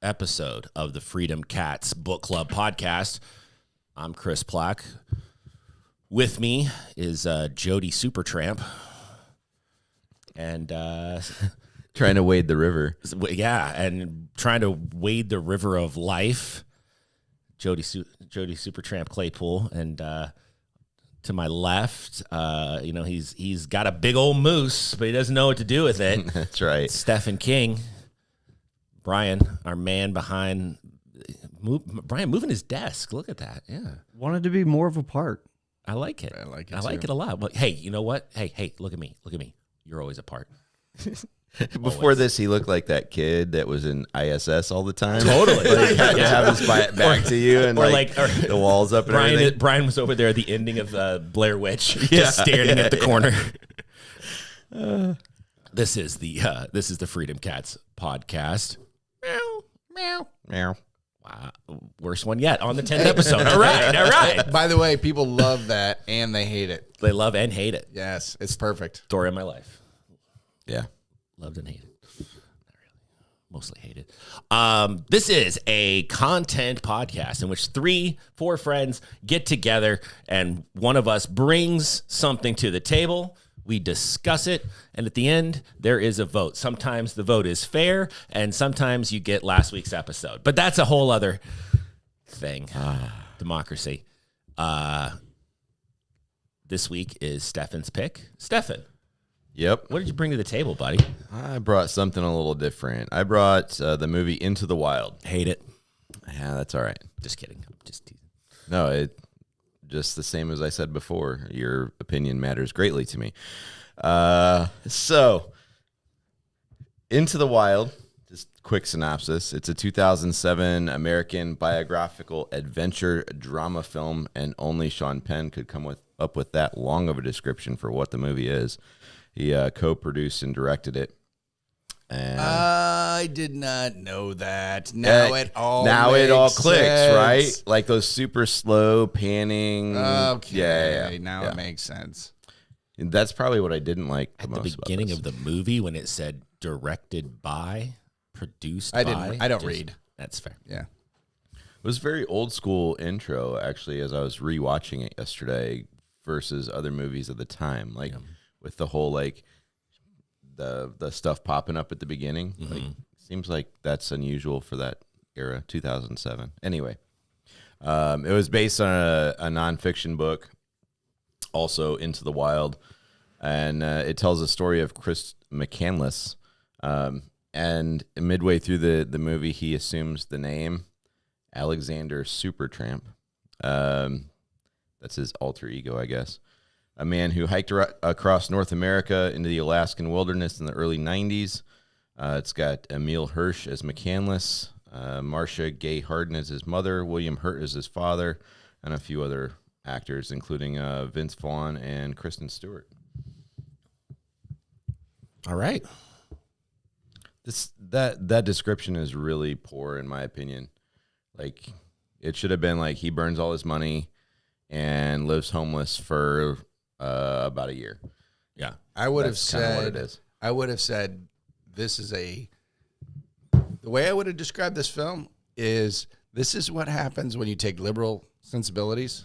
episode of the Freedom Cats Book Club podcast. I'm Chris Plack. With me is Jody Supertramp. And trying to wade the river. Yeah, and trying to wade the river of life. Jody Supertramp Claypool. And to my left, he's got a big old moose, but he doesn't know what to do with it. That's right. Stefan King. Brian, our man behind, Brian moving his desk. Look at that. Yeah. Wanted to be more of a part. I like it. I like it a lot. But hey, you know what? Hey, look at me. You're always a part. Before this, he looked like that kid that was in ISS all the time. Totally. Like, had to have his back to you and or the walls up and everything. Brian was over there at the ending of Blair Witch, just staring at the corner. This is the Freedom Cats podcast. Meow, meow, meow. Wow, worst one yet on the 10th episode. All right. By the way, people love that and they hate it. They love and hate it. Yes, it's perfect. Story of my life. Yeah. Loved and hated. Not really. Mostly hated. This is a content podcast in which 3-4 friends get together and one of us brings something to the table. We discuss it, and at the end, there is a vote. Sometimes the vote is fair, and sometimes you get last week's episode. But that's a whole other thing. Democracy. This week is Stefan's pick. Stefan. Yep. What did you bring to the table, buddy? I brought something a little different. I brought the movie Into the Wild. Hate it. Yeah, that's all right. Just kidding. Just teasing. No, just the same as I said before. Your opinion matters greatly to me. So, Into the Wild, just quick synopsis. It's a 2007 American biographical adventure drama film, and only Sean Penn could come up with that long of a description for what the movie is. He co-produced and directed it. And I did not know that. Now it all clicks, sense. right? Like those super slow panning. Okay, yeah. Now it makes sense. That's probably what I didn't like At most the beginning of the movie when it said directed by, produced by. I don't read. That's fair. Yeah. It was a very old school intro, actually, as I was rewatching it yesterday versus other movies of the time. Like with the whole the stuff popping up at the beginning. Mm-hmm. Like, seems like that's unusual for that era, 2007. Anyway, it was based on a nonfiction book, also Into the Wild, and it tells the story of Christopher McCandless. And midway through the movie, he assumes the name Alexander Supertramp. That's his alter ego, I guess. A man who hiked across North America into the Alaskan wilderness in the early 90s. It's got Emile Hirsch as McCandless, Marcia Gay Harden as his mother, William Hurt as his father, and a few other actors, including Vince Vaughn and Kristen Stewart. All right. That description is really poor, in my opinion. Like, it should have been like he burns all his money and lives homeless for about a year. Yeah. I would have That's kinda said what it is. I would have said this is the way I would have described this film is this is what happens when you take liberal sensibilities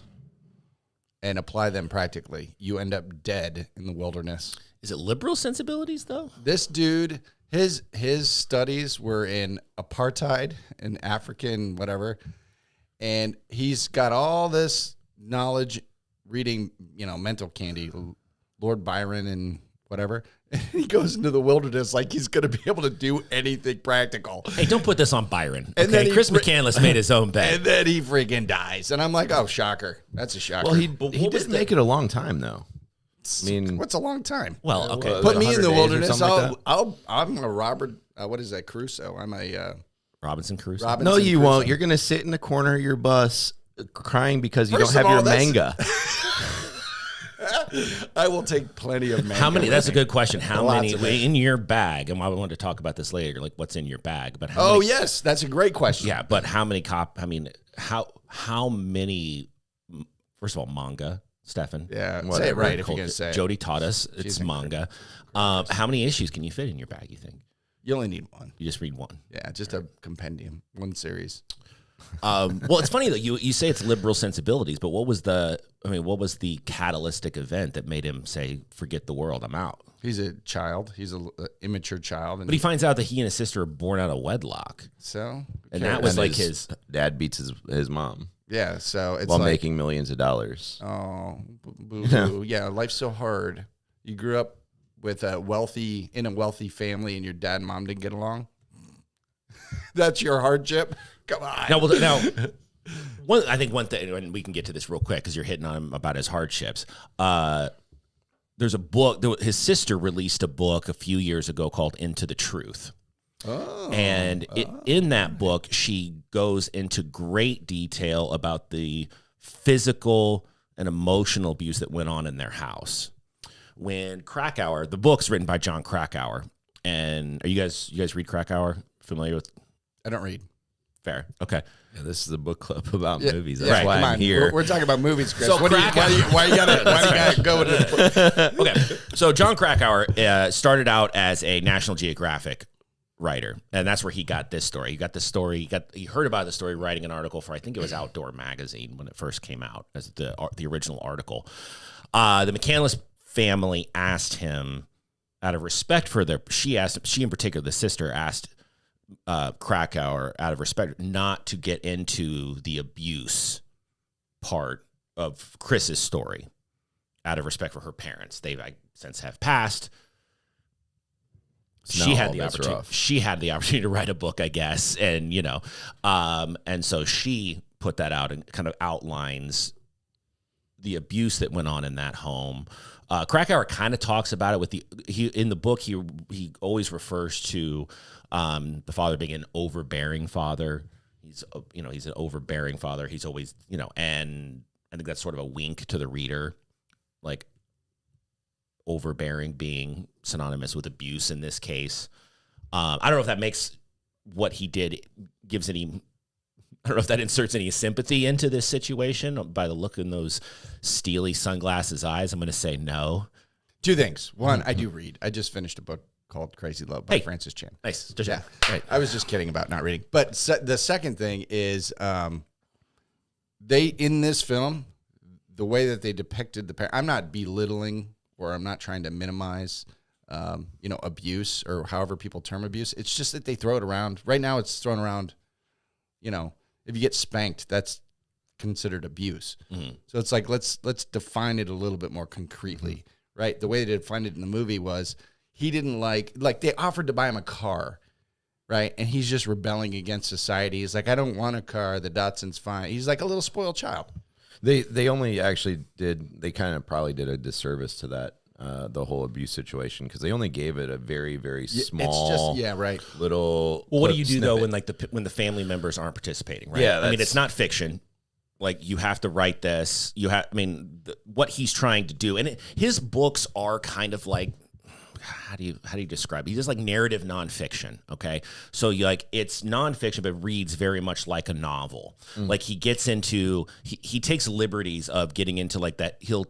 and apply them practically. You end up dead in the wilderness. Is it liberal sensibilities, though? This dude, his studies were in apartheid and African whatever, and he's got all this knowledge reading, mental candy, Lord Byron and whatever. He goes into the wilderness like he's going to be able to do anything practical. Hey, don't put this on Byron. And then Chris McCandless made his own bed. And then he freaking dies. And I'm like, oh, shocker. That's a shocker. Well, he didn't make it a long time, though. I mean, what's a long time? Well, okay. Put me in 100 the days or wilderness. something like I'm a Robert, what is that, Crusoe? I'm a Robinson Crusoe. Robinson no, you Crusoe. won't. You're going to sit in the corner of your bus crying because you First don't of have all, your that's- manga. I will take plenty of manga. How many? That's a good question. How Lots many of it. in your bag? And I wanted to talk about this later. Like, what's in your bag? But how Oh, many, yes. That's a great question. yeah. But how many how many? First of all, manga, Stefan. Yeah. Say Whatever. it right if you're Culture. going to say it. Jody taught us it's manga. How many issues can you fit in your bag? You think? You only need one. You just read one. Yeah, just a compendium, one series. Well, it's funny that you say it's liberal sensibilities, but what was the catalytic event that made him say, "Forget the world, I'm out"? He's a child. He's an immature child. And But he finds out that he and his sister are born out of wedlock, so, and that was And like his. dad beats his mom yeah. So it's while like, making millions of dollars. oh, boo. Yeah, life's so hard. You grew up with in a wealthy family, and your dad and mom didn't get along. That's your hardship. Come on. Now, I think one thing, and we can get to this real quick because you're hitting on him about his hardships. There's a book. His sister released a book a few years ago called "Into the Truth." And in that book, she goes into great detail about the physical and emotional abuse that went on in their house. When Krakauer, the book's written by Jon Krakauer, and you guys read Krakauer? Familiar with? I don't read. Fair. Okay. Yeah, this is a book club about Yeah, movies. That's right. why Come I'm on. here. We're talking about movies, Chris. So why you gotta go with it? Okay. So Jon Krakauer started out as a National Geographic writer, and that's where he got this story. He heard about the story writing an article for, I think it was Outdoor Magazine when it first came out as the original article. The McCandless family asked him, out of respect for she in particular, the sister asked Krakauer, out of respect, not to get into the abuse part of Chris's story, out of respect for her parents. They, I sense, have passed. She had the opportunity to write a book, I guess, and and so she put that out and kind of outlines the abuse that went on in that home. Krakauer kind of talks about it in the book. He always refers to the father being an overbearing father. He's an overbearing father. He's always, and I think that's sort of a wink to the reader, like overbearing being synonymous with abuse in this case. I don't know if that makes what he did gives any. I don't know if that inserts any sympathy into this situation. By the look in those steely sunglasses eyes, I'm going to say no. Two things. One, I do read. I just finished a book called Crazy Love by Francis Chan. Nice. Yeah. Right. I was just kidding about not reading. But the second thing is they, in this film, the way that they depicted the parent, I'm not belittling or I'm not trying to minimize, abuse or however people term abuse. It's just that they throw it around. Right now it's thrown around, if you get spanked, that's considered abuse. Mm-hmm. So it's like, let's define it a little bit more concretely, right? The way they defined it in the movie was he didn't like they offered to buy him a car, right? And he's just rebelling against society. He's like, I don't want a car. The Datsun's fine. He's like a little spoiled child. They only actually they kind of probably did a disservice to that, the whole abuse situation, because they only gave it a very, very small, it's just, right, little. Well, what do you do though snippet. when the family members aren't participating? Right. Yeah, I mean, it's not fiction. Like, you have to write this. What he's trying to do, and his books are kind of like, how do you describe it? He's just like narrative nonfiction. Okay. So it's nonfiction, but reads very much like a novel. Like he gets into, he takes liberties of getting into like that. He'll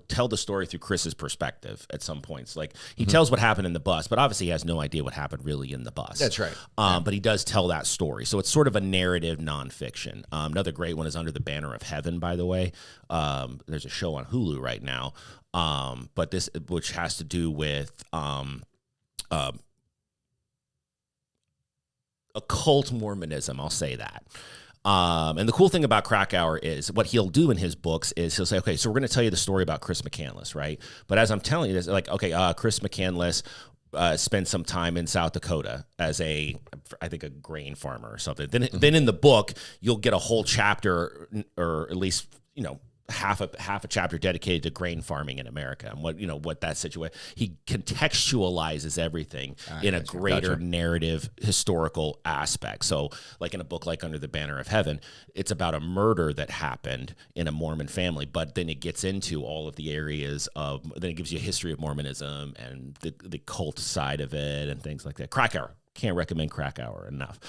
tell the story through Chris's perspective at some points. Like he tells what happened in the bus, but obviously he has no idea what happened really in the bus. That's right. But he does tell that story. So it's sort of a narrative nonfiction. Another great one is Under the Banner of Heaven, by the way. There's a show on Hulu right now. But this, which has to do with occult Mormonism, I'll say that. And the cool thing about Krakauer is what he'll do in his books is he'll say, okay, so we're going to tell you the story about Chris McCandless, right? But as I'm telling you this, like, okay, Chris McCandless spent some time in South Dakota as I think a grain farmer or something. Then in the book, you'll get a whole chapter, or at least, half a chapter dedicated to grain farming in America and what that situation. He contextualizes everything in a greater narrative historical aspect. So like in a book like Under the Banner of Heaven, it's about a murder that happened in a Mormon family, but then it gets into all of the areas then it gives you a history of Mormonism and the cult side of it and things like that. Krakauer, can't recommend Krakauer enough.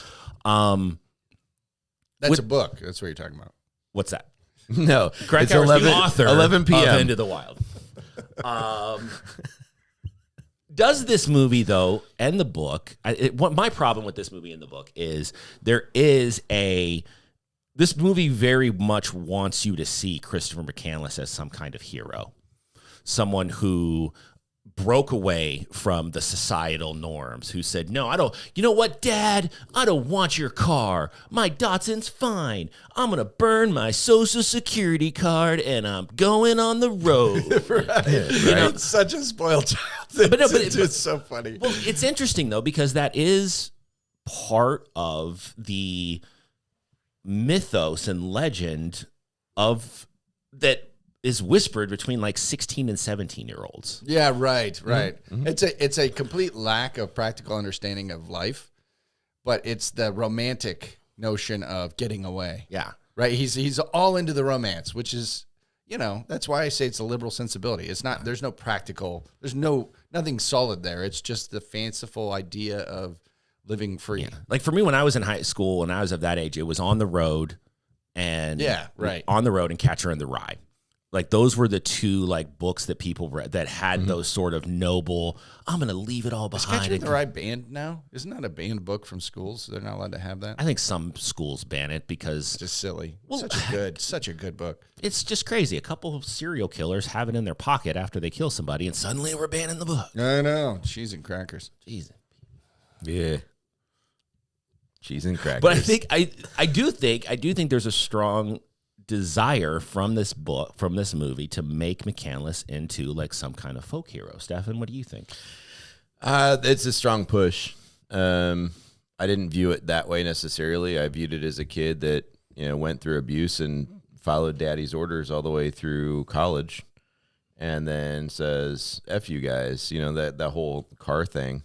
That's a book. That's what you're talking about. What's that? No, Krakauer's the author 11 p.m. of Into the Wild. Does this movie, though, and the book, my problem with this movie and the book is this movie very much wants you to see Christopher McCandless as some kind of hero, someone who broke away from the societal norms, who said, no, I don't, you know what, Dad, I don't want your car. My Datsun's fine. I'm going to burn my Social Security card and I'm going on the road. Right. You know? It's such a spoiled child. It's so funny. Well, it's interesting, though, because that is part of the mythos and legend of that is whispered between like 16 and 17-year-olds. Yeah, right. Mm-hmm. It's a complete lack of practical understanding of life, but it's the romantic notion of getting away. Yeah. Right? He's all into the romance, which is, that's why I say it's a liberal sensibility. It's not, there's no practical, nothing solid there. It's just the fanciful idea of living free. Yeah. Like for me, when I was in high school, when I was of that age, it was On the Road and On the Road and Catcher in the Rye. Like those were the two like books that people read that had those sort of noble, I'm going to leave it all behind. Is Catcher in the Rye banned now? Isn't that a banned book from schools? They're not allowed to have that? I think some schools ban it because It's just silly. Well, such a good book. it's just crazy. A couple of serial killers have it in their pocket after they kill somebody and suddenly we're banning the book. I know. Cheese and crackers. Jeez. Yeah. Cheese and crackers. But I think I do think there's a strong desire from this book, from this movie, to make McCandless into like some kind of folk hero. Stefan, what do you think? It's a strong push. I didn't view it that way necessarily. I viewed it as a kid that went through abuse and followed daddy's orders all the way through college, and then says "F you guys." That whole car thing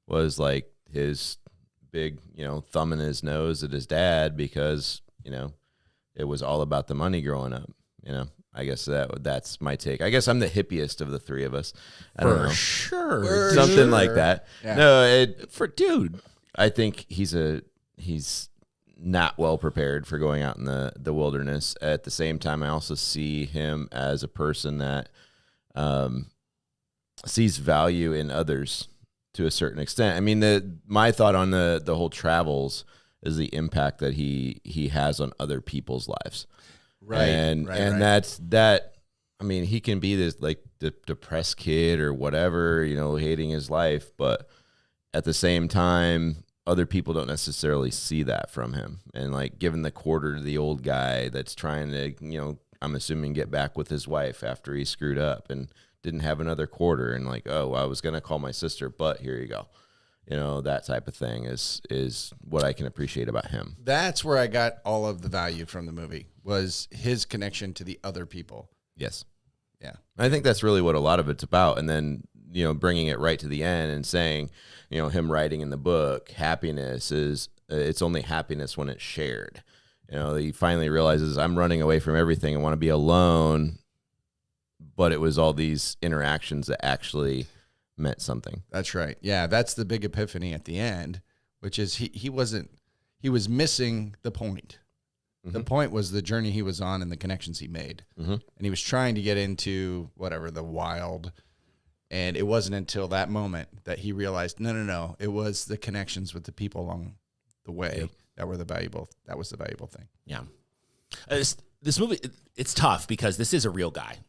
was like his big thumb in his nose at his dad because it was all about the money growing up. I guess that's my take. I guess I'm the hippiest of the three of us. I don't know. Sure. Something like that. Yeah. No, Dude. I think he's not well prepared for going out in the wilderness. At the same time, I also see him as a person that sees value in others to a certain extent. I mean, my thought on the whole travels is the impact that he has on other people's lives. Right. And that's that. I mean, he can be this like depressed kid or whatever, hating his life, but at the same time, other people don't necessarily see that from him. And like giving the quarter to the old guy that's trying to, I'm assuming get back with his wife after he screwed up and didn't have another quarter, and like, oh, I was gonna call my sister, but here you go. That type of thing is what I can appreciate about him. That's where I got all of the value from the movie, was his connection to the other people. Yes. Yeah. I think that's really what a lot of it's about. And then, bringing it right to the end and saying, him writing in the book, happiness is, it's only happiness when it's shared. He finally realizes I'm running away from everything. I want to be alone. But it was all these interactions that actually meant something. That's right. Yeah, that's the big epiphany at the end, which is he was missing the point. Mm-hmm. The point was the journey he was on and the connections he made. Mm-hmm. And he was trying to get into the wild. And it wasn't until that moment that he realized, no. It was the connections with the people along the way that was the valuable thing. Yeah. This movie, it's tough because this is a real guy.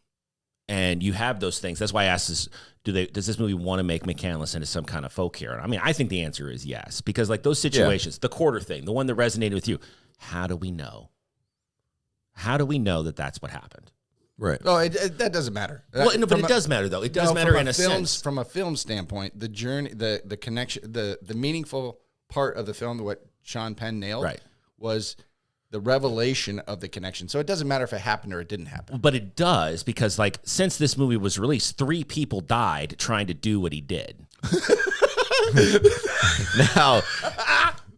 And you have those things. That's why I asked this, does this movie want to make McCandless into some kind of folk hero? I mean, I think the answer is yes. Because like those situations, the quarter thing, the one that resonated with you, how do we know? How do we know that that's what happened? Right. Oh, that doesn't matter. Well, no, but it does matter, though. It does matter in a sense. From a film standpoint, the journey, the connection, the meaningful part of the film, what Sean Penn nailed, was the revelation of the connection. So it doesn't matter if it happened or it didn't happen. But it does, because like since this movie was released, 3 people died trying to do what he did. Now,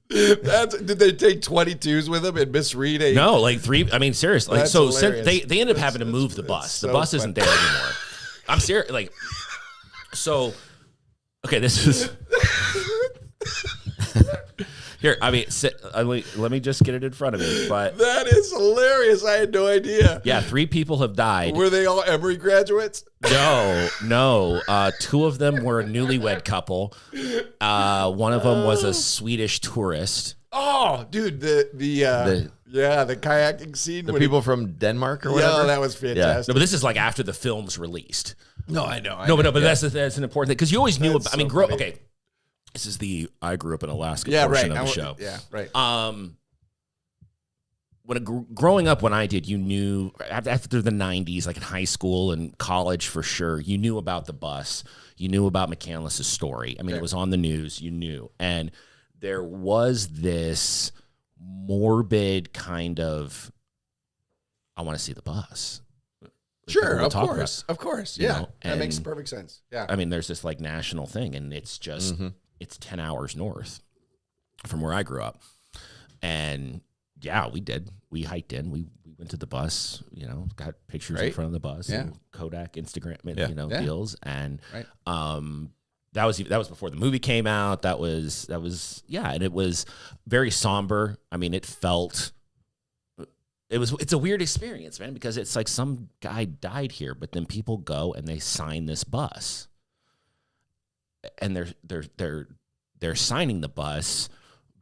did they take 22s with him and misread a? No, like 3. I mean, seriously. Like, so since they ended up having to move the bus. So the bus isn't there anymore. I'm serious. Like, so, okay, this is. Here, I mean, let me just get it in front of me. But That is hilarious. I had no idea. yeah, 3 people have died. Were they all Emory graduates? No. 2 of them were a newlywed couple. One of them was a Swedish tourist. Oh, dude, the kayaking scene. The when people from Denmark or whatever. Yeah, that was fantastic. No, but this is like after the film's released. No, I know. But that's an important thing because you always knew. That's About, I mean, so funny. okay. This is the I grew up in Alaska Yeah, portion right. of the show. Yeah, right. Growing up when I did, you knew after the 90s, like in high school and college for sure, you knew about the bus. You knew about McCandless' story. I mean, It was on the news. You knew. And there was this morbid kind of, I want to see the bus. Sure, We'll of talk course. about, Of course. you Yeah. know, That makes and- perfect sense. Yeah. I mean, there's this like national thing, and it's just, it's 10 hours north from where I grew up. And yeah, we did. We hiked in. We went to the bus, got pictures in Right. front of the bus, Yeah. and Kodak, Instagram, Yeah. deals. And Right. that was before the movie came out. That was and it was very somber. I mean, it's a weird experience, man, because it's like some guy died here, but then people go and they sign this bus. And they're signing the bus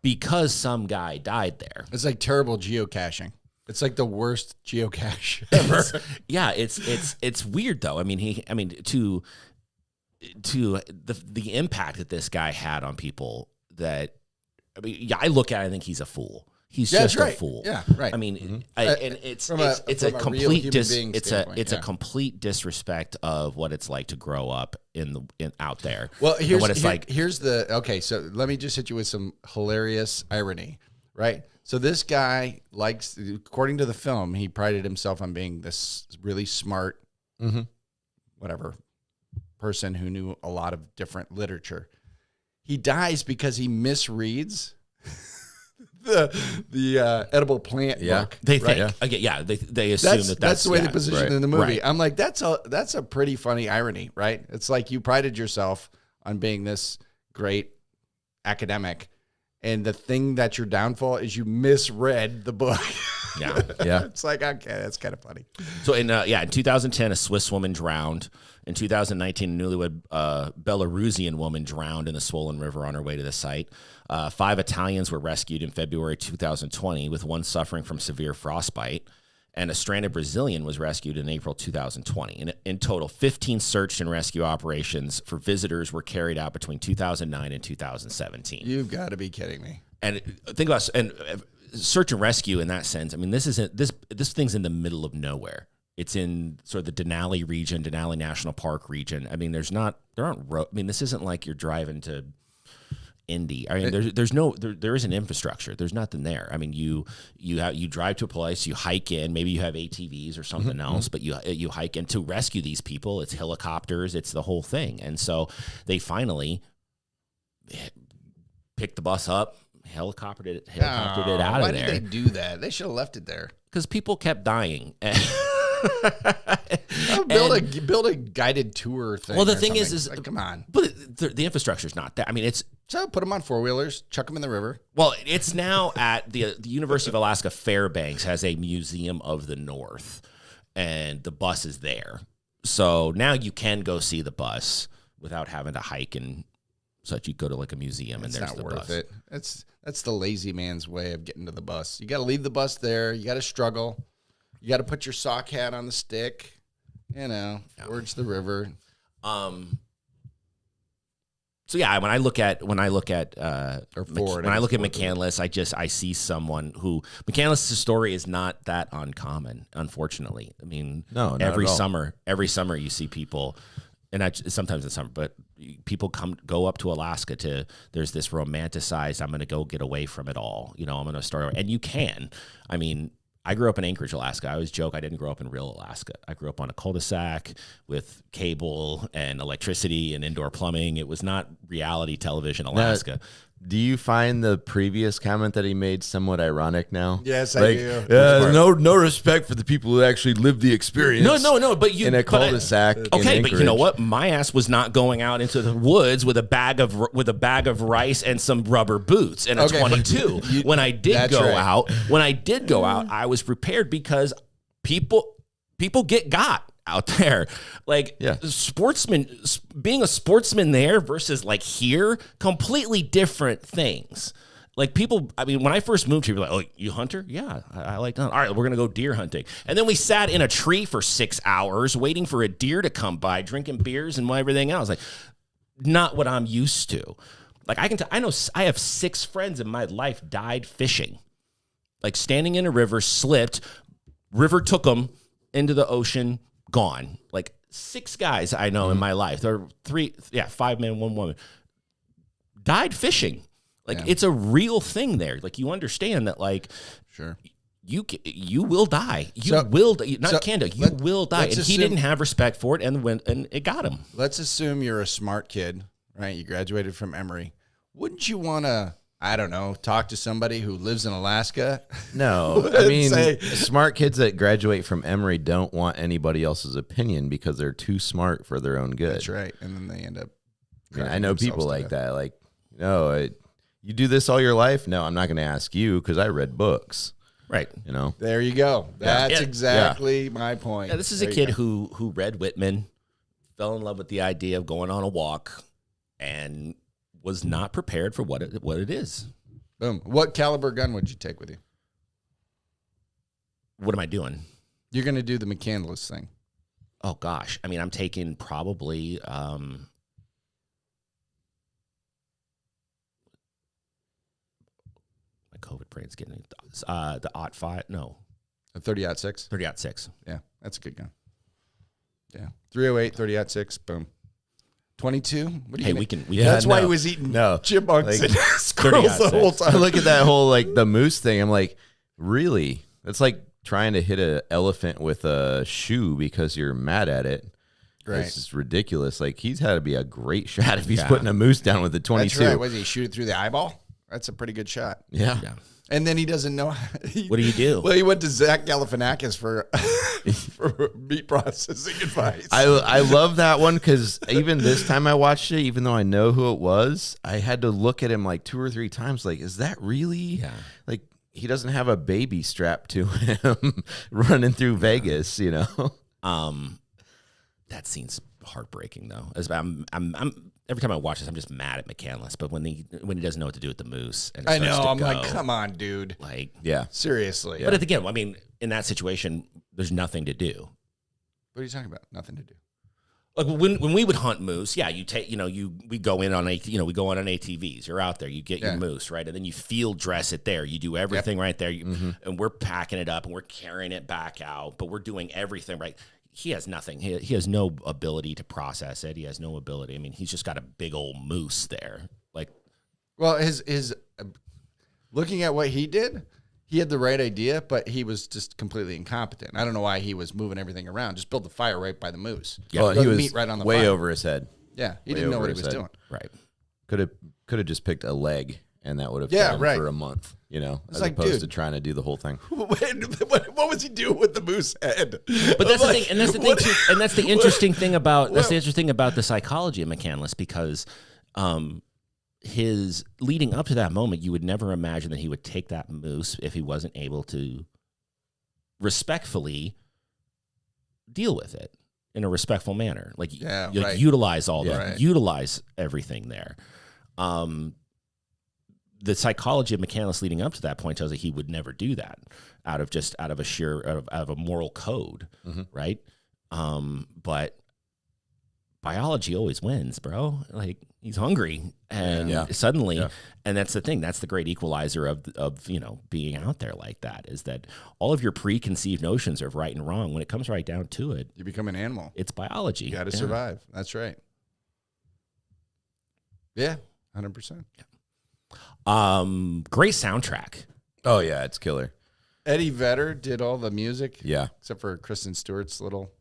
because some guy died there. It's like terrible geocaching. It's like the worst geocache ever. Yeah, it's weird though. I mean, to the impact that this guy had on people. I look at it, I think he's a fool. He's just a fool. Yeah, right. I mean, and it's From a a real complete human being standpoint, it's yeah. a complete disrespect of what it's like to grow up out there. Well, and what it's like. Here's the okay. So let me just hit you with some hilarious irony, right? So this guy likes, according to the film, he prided himself on being this really smart, whatever person who knew a lot of different literature. He dies because he misreads the edible plant book. They right? think, they assume That's the way they yeah, position right, it in the movie. right. I'm like, that's a pretty funny irony, right? It's like you prided yourself on being this great academic, and the thing that's your downfall is you misread the book. Yeah. It's like, okay, that's kind of funny. So in 2010, a Swiss woman drowned. In 2019, a newlywed Belarusian woman drowned in the swollen river on her way to the site. 5 Italians were rescued in February 2020, with one suffering from severe frostbite. And a stranded Brazilian was rescued in April 2020. In total, 15 search and rescue operations for visitors were carried out between 2009 and 2017. You've got to be kidding me. And think about search and rescue in that sense. I mean, this thing's in the middle of nowhere. It's in sort of the Denali region, Denali National Park region. I mean, this isn't like you're driving to Indy. I mean, there isn't infrastructure. There's nothing there. I mean, you drive to a place, you hike in, maybe you have ATVs or something else, but you hike in to rescue these people. It's helicopters, it's the whole thing. And so they finally picked the bus up, helicoptered it out of there. Why did they do that? They should have left it there. Because people kept dying. Build a guided tour thing. Well, the or thing something. is like, come on. But the infrastructure's not that. I mean, So put them on 4-wheelers, chuck them in the river. well, it's now at the University of Alaska Fairbanks has a museum of the North, and the bus is there. So now you can go see the bus without having to hike and such. You go to like a museum and It's there's not the worth bus. it. That's the lazy man's way of getting to the bus. You got to leave the bus there. You got to struggle. You got to put your sock hat on the stick. Towards the river. So yeah, when I look at McCandless, I see someone who McCandless' story is not that uncommon, unfortunately. I mean, No, not every at all. summer you see people, and sometimes in summer, but people go up to Alaska there's this romanticized, I'm going to go get away from it all. I'm going to start, and you can. I mean, I grew up in Anchorage, Alaska. I always joke I didn't grow up in real Alaska. I grew up on a cul-de-sac with cable and electricity and indoor plumbing. It was not reality television, Alaska. Do you find the previous comment that he made somewhat ironic now? Yes, I do. No respect for the people who actually lived the experience. No, but you in a but cul-de-sac. Okay, in but you know Anchorage. what? My ass was not going out into the woods with a bag of rice and some rubber boots and a Okay, 22. When I did go out, I was prepared because people get got out there. Like being a sportsman there versus like here, completely different things. Like people, I mean, when I first moved here, people were like, oh, you hunter? Yeah, I like that. All right, we're going to go deer hunting. And then we sat in a tree for 6 hours waiting for a deer to come by, drinking beers and everything else. Like, not what I'm used to. Like I know I have 6 friends in my life died fishing. Like standing in a river, slipped, river took them into the ocean, gone. Like 6 guys I know in my life. There are 5 men, 1 woman. Died fishing. Like it's a real thing there. Like you understand that. Like Sure. You will die. You will die. And he didn't have respect for it, and it got him. Let's assume you're a smart kid, right? You graduated from Emory. Wouldn't you want to, I don't know, talk to somebody who lives in Alaska? No, I mean, smart kids that graduate from Emory don't want anybody else's opinion because they're too smart for their own good. That's right. And then they end up. I know people like that. Like, no, you do this all your life? No, I'm not going to ask you because I read books. Right. You know? There you go. That's exactly my point. Yeah, this is a kid who read Whitman, fell in love with the idea of going on a walk, and was not prepared for what it is. Boom. What caliber gun would you take with you? What am I doing? You're going to do the McCandless thing. Oh, gosh. I mean, I'm taking probably... COVID brain's getting the .5. No, A 30-06? 30-06. Yeah, that's a good gun. Yeah. 308, 30-06, boom. 22? What do you we can. That's why he was eating chipmunks and squirrels the whole time. I look at that whole, like, the moose thing. I'm like, really? That's like trying to hit an elephant with a shoe because you're mad at it. Right. This is ridiculous. Like, he's had to be a great shot if he's putting a moose down with a 22. That's right. Was he shoot it through the eyeball? That's a pretty good shot. Yeah. And then he doesn't know. What do you do? Well, he went to Zach Galifianakis for meat processing advice. I love that one because even this time I watched it, even though I know who it was, I had to look at him like 2 or 3 times. Like, is that really? Yeah. Like, he doesn't have a baby strapped to him running through Vegas, you know? That scene's heartbreaking though. I'm every time I watch this, I'm just mad at McCandless. But when he doesn't know what to do with the moose, and I know, I'm like, come on, dude. Like, yeah, seriously. But again, I mean, in that situation, there's nothing to do. What are you talking about? Nothing to do. Like when we would hunt moose, you take, we go in on we go on ATVs. You're out there, you get your moose, right, and then you field dress it there. You do everything right there, and we're packing it up and we're carrying it back out, but we're doing everything right. He has nothing. He has no ability to process it. He has no ability. I mean, he's just got a big old moose there. Like, well, his looking at what he did, he had the right idea, but he was just completely incompetent. I don't know why he was moving everything around. Just build the fire right by the moose. Yeah, well, he was meat right on the way fire. over his head. Yeah, he didn't know what he was doing. Right. Could have just picked a leg, and that would have done for a month. You know, as opposed to trying to do the whole thing. What was he doing with the moose head? But that's the thing, and that's the thing too, and that's the interesting thing about the psychology of McCandless, because his leading up to that moment, you would never imagine that he would take that moose if he wasn't able to respectfully deal with it in a respectful manner, utilize utilize everything there. The psychology of McCandless leading up to that point tells you he would never do that out of a moral code, right? But biology always wins, bro. Like, he's hungry, and suddenly, and that's the thing. That's the great equalizer of being out there like that, is that all of your preconceived notions of right and wrong, when it comes right down to it, you become an animal. It's biology. You got to survive. That's right. Yeah, 100%. Great soundtrack. Oh yeah, it's killer. Eddie Vedder did all the music. Yeah, except for Kristen Stewart's little.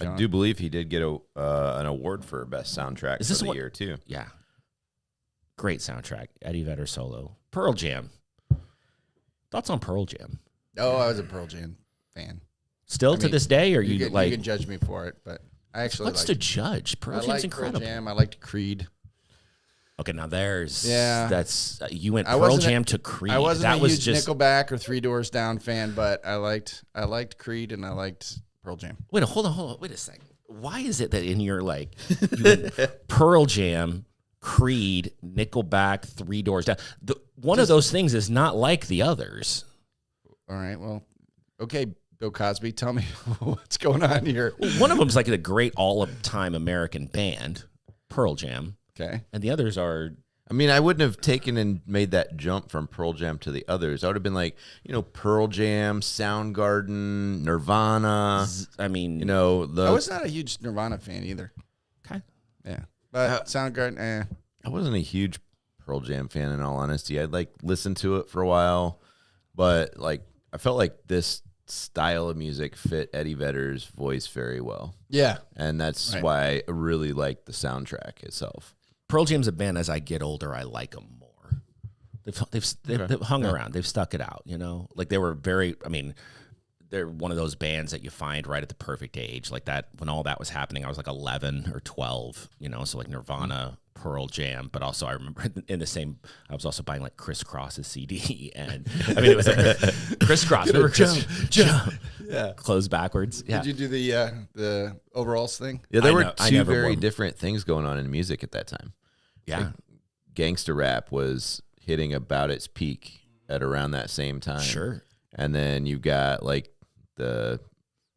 John. I do believe he did get an award for best soundtrack for the year too. Yeah. Great soundtrack. Eddie Vedder solo. Pearl Jam. Thoughts on Pearl Jam? Oh, I was a Pearl Jam fan. Still to this day, or you like? You can judge me for it, but I actually What's to judge? Pearl Jam's incredible. Pearl Jam. I liked Creed. Okay, now there's Yeah. That's you went Pearl Jam to Creed. I wasn't that a was huge just Nickelback or Three Doors Down fan, but I liked Creed and I liked Pearl Jam. wait. Hold on. Wait a second. Why is it that in your like you went Pearl Jam, Creed, Nickelback, Three Doors Down? One of those things is not like the others. All right, well, okay, Bill Cosby, tell me what's going on here. Well, one of them's like a great all-time American band, Pearl Jam. Okay. And the others are... I mean, I wouldn't have taken and made that jump from Pearl Jam to the others. I would have been like, Pearl Jam, Soundgarden, Nirvana. I mean... I was not a huge Nirvana fan either. Okay. Yeah. But Soundgarden, I wasn't a huge Pearl Jam fan, in all honesty. I'd listen to it for a while, but I felt like this style of music fit Eddie Vedder's voice very well. Yeah. And that's why I really like the soundtrack itself. Pearl Jam's a band, as I get older, I like them more. They've hung around. They've stuck it out, Like they were they're one of those bands that you find right at the perfect age. Like that, when all that was happening, I was like 11 or 12, so like Nirvana, Pearl Jam, but also I remember I was also buying like Criss Cross's CD, and it was like Criss Cross. Remember jump. Yeah. Close backwards. Yeah. Did you do the overalls thing? Yeah, there were two very different things going on in music at that time. Yeah. Like, gangster rap was hitting about its peak at around that same time. Sure. And then you've got like the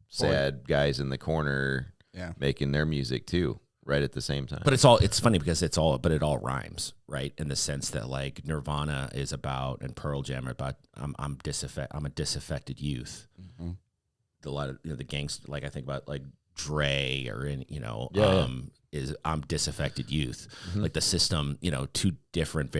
sad guys in the corner making their music too, right at the same time. But it's funny because it all rhymes, right? In the sense that like Nirvana is about and Pearl Jam are about I'm a disaffected youth. Mm-hmm. A lot of the gangster, like I think about like Dre or is I'm disaffected youth. Mm-hmm. Like the system, two different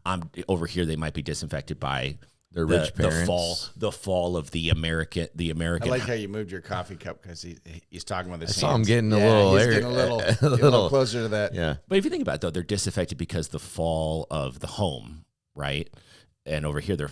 I'm over here they might be disaffected by their rich parents. The fall of the American. I like how you moved your coffee cup because he's talking with his hands. I saw him getting a little closer to that. Yeah. But if you think about it, though, they're disaffected because the fall of the home, right? And over here, they're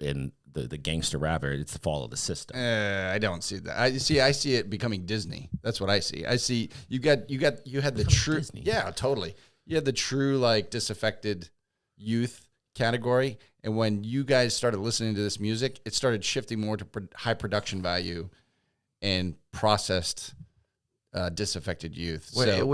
in the gangster rapper. It's the fall of the system. I don't see that. I see it becoming Disney. That's what I see. I see you had the true. Disney. Yeah, totally. You had the true like disaffected youth category. And when you guys started listening to this music, it started shifting more to high production value and processed disaffected youth. Wait, so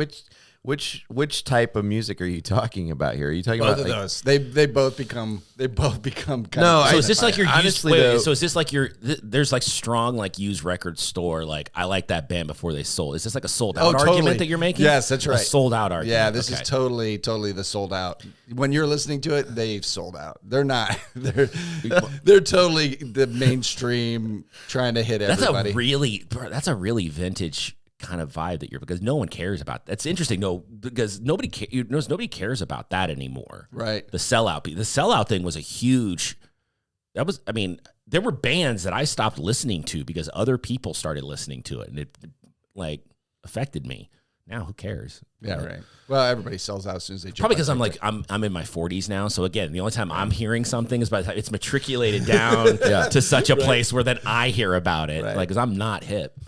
which type of music are you talking about here? Are you talking both about of those? They both become kind No, of. So is this like your used? honestly, Wait, though- so is this like your? There's like strong like used record store. Like I like that band before they sold. Is this like a sold out argument that you're making? Yes, that's right. A sold out argument. Yeah, this is totally the sold out. When you're listening to it, they've sold out. They're not. They're totally the mainstream trying to hit everybody. That's a really vintage kind of vibe that because no one cares about. That's interesting. No, because nobody cares about that anymore. Right. The sellout thing was a huge. There were bands that I stopped listening to because other people started listening to it, and it like affected me. Now who cares? Yeah, right. Well, everybody sells out as soon as they jump. Probably because I'm in my 40s now. So again, the only time I'm hearing something is by the time it's matriculated down to such a place where then I hear about it. Right. Like, because I'm not hip.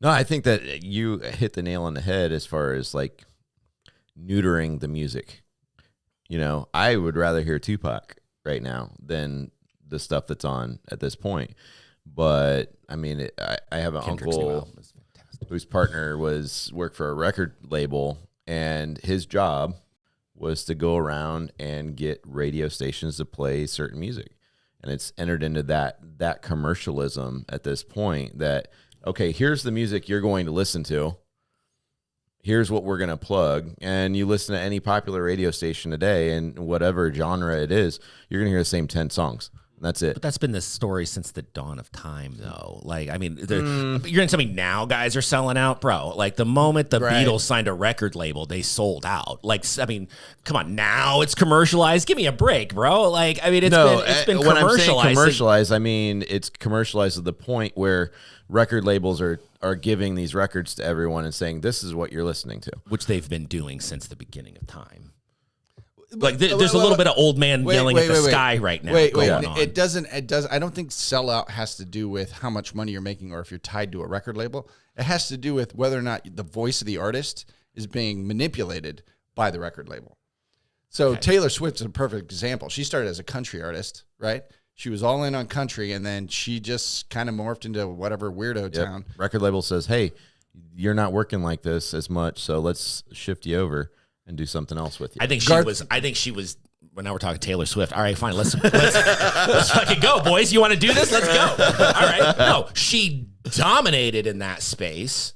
No, I think that you hit the nail on the head as far as like neutering the music. I would rather hear Tupac right now than the stuff that's on at this point. But I have an Kendrick's new uncle album is fantastic. whose partner worked for a record label, and his job was to go around and get radio stations to play certain music. And it's entered into that commercialism at this point that, okay, here's the music you're going to listen to. Here's what we're going to plug. And you listen to any popular radio station today, and whatever genre it is, you're going to hear the same 10 songs. And that's it. But that's been the story since the dawn of time, though. Like, you're going to tell me now guys are selling out, bro. Like, the moment the Beatles signed a record label, they sold out. Like, come on, now it's commercialized. Give me a break, bro. Like, it's been when commercialized. I'm saying commercialized, it's commercialized to the point where record labels are giving these records to everyone and saying, this is what you're listening to. Which they've been doing since the beginning of time. Like there's a little bit of old man yelling at the sky right now. Wait, on. it doesn't. I don't think sellout has to do with how much money you're making or if you're tied to a record label. It has to do with whether or not the voice of the artist is being manipulated by the record label. So Taylor Swift is a perfect example. She started as a country artist, right? She was all in on country, and then she just kind of morphed into whatever weirdo town. Record label says, "Hey, you're not working like this as much, so let's shift you over and do something else with you." I think she was. Well, now we're talking Taylor Swift. All right, fine. Let's fucking go, boys. You want to do this? Let's go. All right. No, she dominated in that space.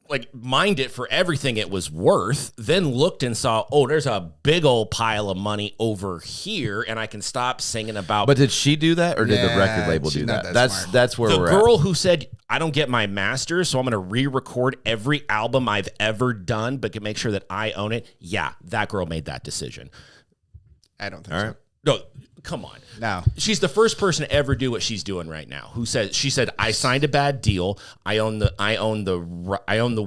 Like, mined it for everything it was worth, then looked and saw, oh, there's a big old pile of money over here, and I can stop singing about. But did she do that, or did the record label do that? That's where we're at. The girl who said, I don't get my master's, so I'm going to re-record every album I've ever done, but can make sure that I own it. Yeah, that girl made that decision. I don't think so. No, come on. No. She's the first person to ever do what she's doing right now. She said, I signed a bad deal. I own the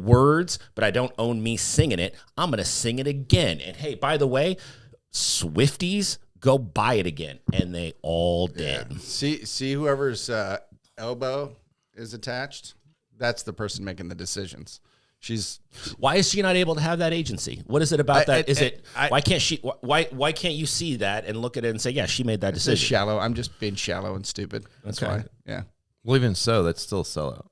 words, but I don't own me singing it. I'm going to sing it again. And hey, by the way, Swifties, go buy it again. And they all did. Yeah. See whoever's elbow is attached? That's the person making the decisions. Why is she not able to have that agency? What is it about that? Why can't she? Why can't you see that and look at it and say, yeah, she made that decision? Shallow. I'm just being shallow and stupid. That's why. Yeah. Well, even so, that's still a sellout.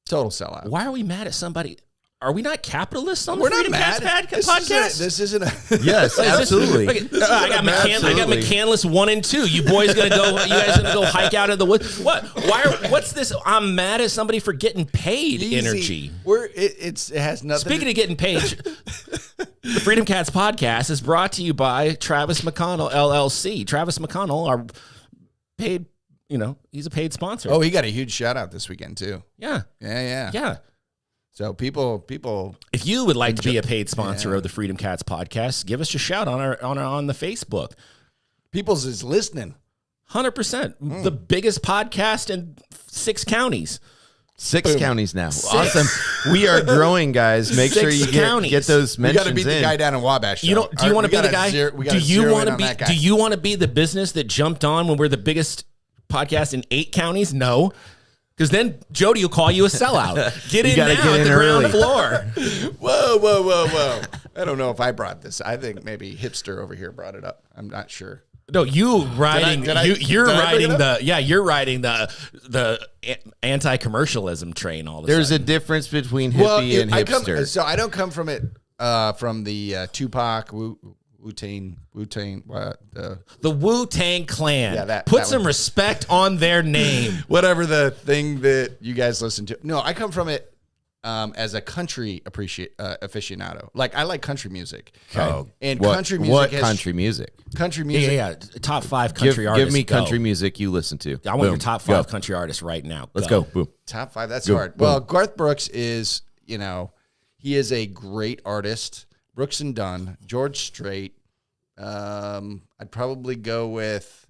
Total sellout. Why are we mad at somebody? Are we not capitalists on the We're Freedom not mad. podcast? This isn't a yes, absolutely. I got McCandless 1 and 2. You boys gonna go? You guys gonna go hike out in the woods? What? What's this? I'm mad at somebody for getting paid. Easy. Energy. It has nothing. Speaking of getting paid, the Freedom Cats podcast is brought to you by Travis McConnell LLC. Travis McConnell, our paid. He's a paid sponsor. Oh, he got a huge shout out this weekend too. Yeah. So people, if you would like to be a paid sponsor of the Freedom Cats podcast, give us a shout on the Facebook. People's is listening. 100%. The biggest podcast in 6 counties. 6 counties now. Awesome. We are growing, guys. Make sure you get those mentions in. We got to beat the guy down in Wabash. Do you want to be the guy? Do you want to be the business that jumped on when we're the biggest podcast in 8 counties? No. Because then Jody will call you a sellout. Get in now at the ground floor. Whoa. I don't know if I brought this. I think maybe Hipster over here brought it up. I'm not sure. No, you're riding the anti-commercialism train all the time. There's a difference between hippie and hipster. I don't come from it from the Tupac, Wu-Tang, the Wu-Tang Clan. Yeah, Put some respect on their name. Whatever the thing that you guys listen to. No, I come from it as a country aficionado. Like, I like country music. Okay. And country music. What country music? Country music. Yeah. Top 5 country artists. Give me country music you listen to. I want your top 5 country artists right now. Let's go. Boom. Top 5. That's hard. Boom. Well, Garth Brooks is, he is a great artist. Brooks and Dunn, George Strait. I'd probably go with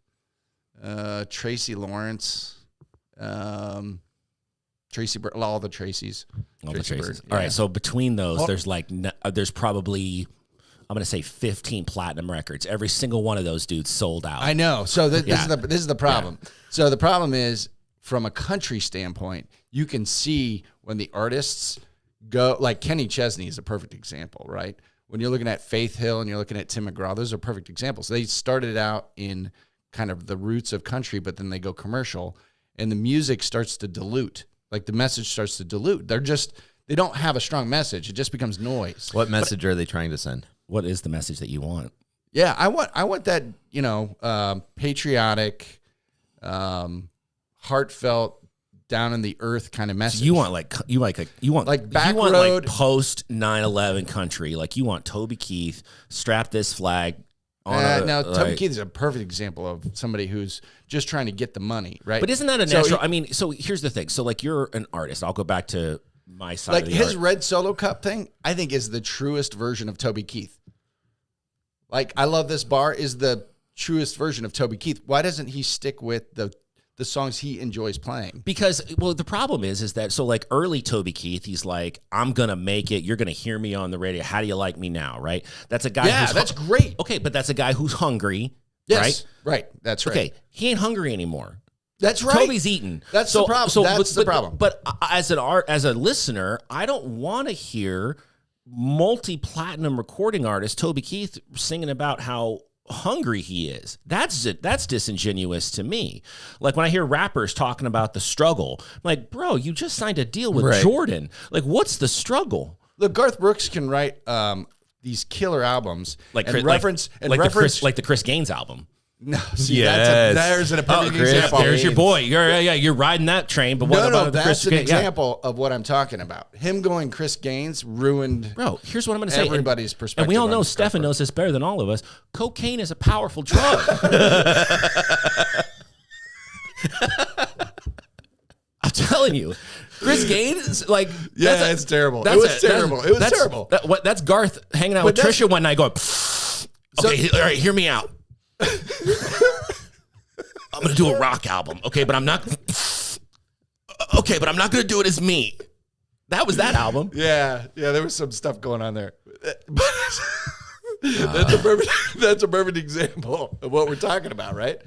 Tracy Lawrence, all the Tracys. All the Tracys. All right, so between those, there's probably, I'm going to say 15 platinum records. Every single one of those dudes sold out. I know. So this is the problem. Yeah. So the problem is, from a country standpoint, you can see when the artists go, like Kenny Chesney is a perfect example, right? When you're looking at Faith Hill and you're looking at Tim McGraw, those are perfect examples. They started out in kind of the roots of country, but then they go commercial, and the music starts to dilute. Like, the message starts to dilute. They don't have a strong message. It just becomes noise. What message are they trying to send? What is the message that you want? Yeah, I want that, patriotic, heartfelt, down in the earth kind of message. So you want post 9/11 country. Like, you want Toby Keith, strap this flag on. Toby Keith is a perfect example of somebody who's just trying to get the money, right? But isn't that a natural? So here's the thing. So, like, you're an artist. I'll go back to my side. Like, of the his art. Red Solo Cup thing, I think, is the truest version of Toby Keith. Like, I Love This Bar is the truest version of Toby Keith. Why doesn't he stick with the the songs he enjoys playing. Because, well, the problem is that, so like early Toby Keith, he's like, I'm going to make it. You're going to hear me on the radio. How do you like me now? Right. That's a guy. Yeah, that's great. Okay. But that's a guy who's hungry. Yes. Right. That's right. Okay. He ain't hungry anymore. That's right. Toby's eating. That's the problem. That's the problem. But as a listener, I don't want to hear multi-platinum recording artist Toby Keith singing about how hungry he is. That's disingenuous to me. Like when I hear rappers talking about the struggle, I'm like, bro, you just signed a deal with Jordan. Like, what's the struggle? Look, Garth Brooks can write these killer albums Like and reference the Chris Gaines album. No, see, there's an perfect example. There's your boy. You're riding that train. But what about that's an example of what I'm talking about. Him going Chris Gaines ruined. Bro, here's what I'm going to say. Everybody's perspective. And we all know Stefan knows this better than all of us. Cocaine is a powerful drug. I'm telling you, Chris Gaines, like, it's terrible. It was terrible. It was terrible. That's Garth hanging out with Trisha one night, going, okay, all right, hear me out. I'm gonna do a rock album, okay, but I'm not gonna do it as me. That was that album. Yeah, there was some stuff going on there. That's a perfect example of what we're talking about, right?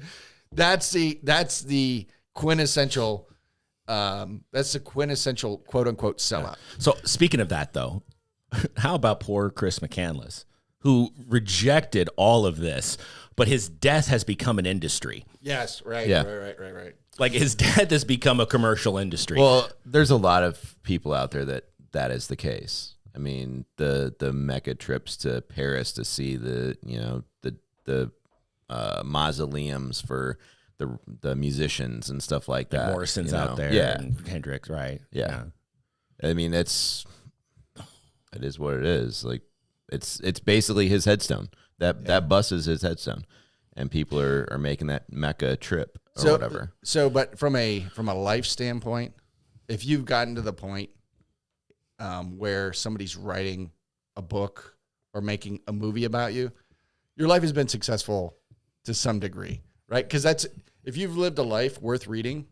That's the quintessential quote unquote sellout. So speaking of that though, how about poor Chris McCandless, who rejected all of this, but his death has become an industry. Yes, right. Like his death has become a commercial industry. Well, there's a lot of people out there that is the case. I mean, the mecca trips to Paris to see the mausoleums for the musicians and stuff like that. Morrison's out there, and Hendrix, right? Yeah. I mean, it is what it is. Like, it's basically his headstone. That bus is his headstone, and people are making that Mecca trip or whatever. So, but from a life standpoint, if you've gotten to the point where somebody's writing a book or making a movie about you, your life has been successful to some degree, right? Because if you've lived a life worth reading,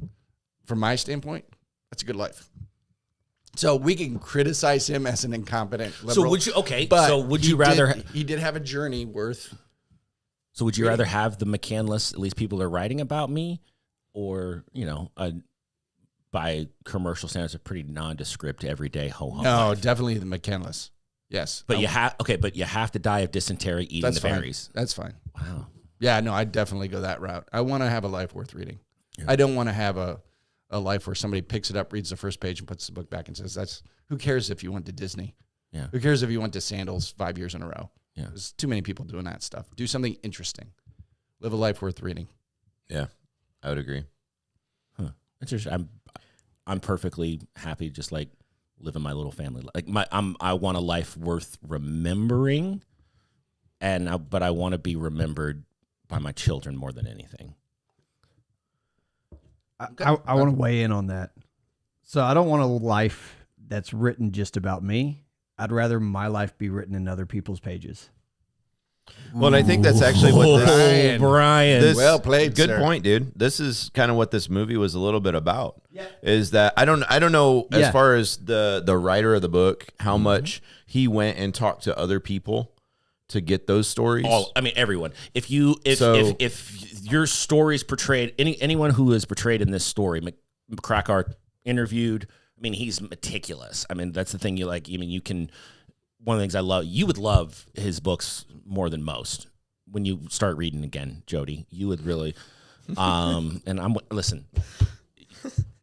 from my standpoint, that's a good life. So we can criticize him as an incompetent liberal. So would you? Okay. But so would you rather? He did have a journey worth. So would you rather have the McCandless? At least people are writing about me, or by commercial standards, a pretty nondescript everyday ho hum. No, life. Definitely the McCandless. Yes, but you have But you have to die of dysentery eating the berries. That's fine. Wow. Yeah, no, I'd definitely go that route. I want to have a life worth reading. Yeah. I don't want to have a life where somebody picks it up, reads the first page, and puts the book back and says, who cares if you went to Disney? Yeah. Who cares if you went to Sandals 5 years in a row? Yeah. There's too many people doing that stuff. Do something interesting. Live a life worth reading. Yeah, I would agree. Huh. Interesting. I'm perfectly happy just like living my little family life. Like I want a life worth remembering, but I want to be remembered by my children more than anything. I want to weigh in on that. So I don't want a life that's written just about me. I'd rather my life be written in other people's pages. Well, and I think that's actually what this... Brian. Well played, Good sir. point, dude. This is kind of what this movie was a little bit about. Yeah. Is that I don't know as far as the writer of the book, how much he went and talked to other people to get those stories. Everyone. If your story's portrayed, anyone who is portrayed in this story, Krakauer interviewed. I mean, he's meticulous. I mean, that's the thing you like. I mean, you can. One of the things I love. You would love his books more than most when you start reading again, Jody. You would really. And listen.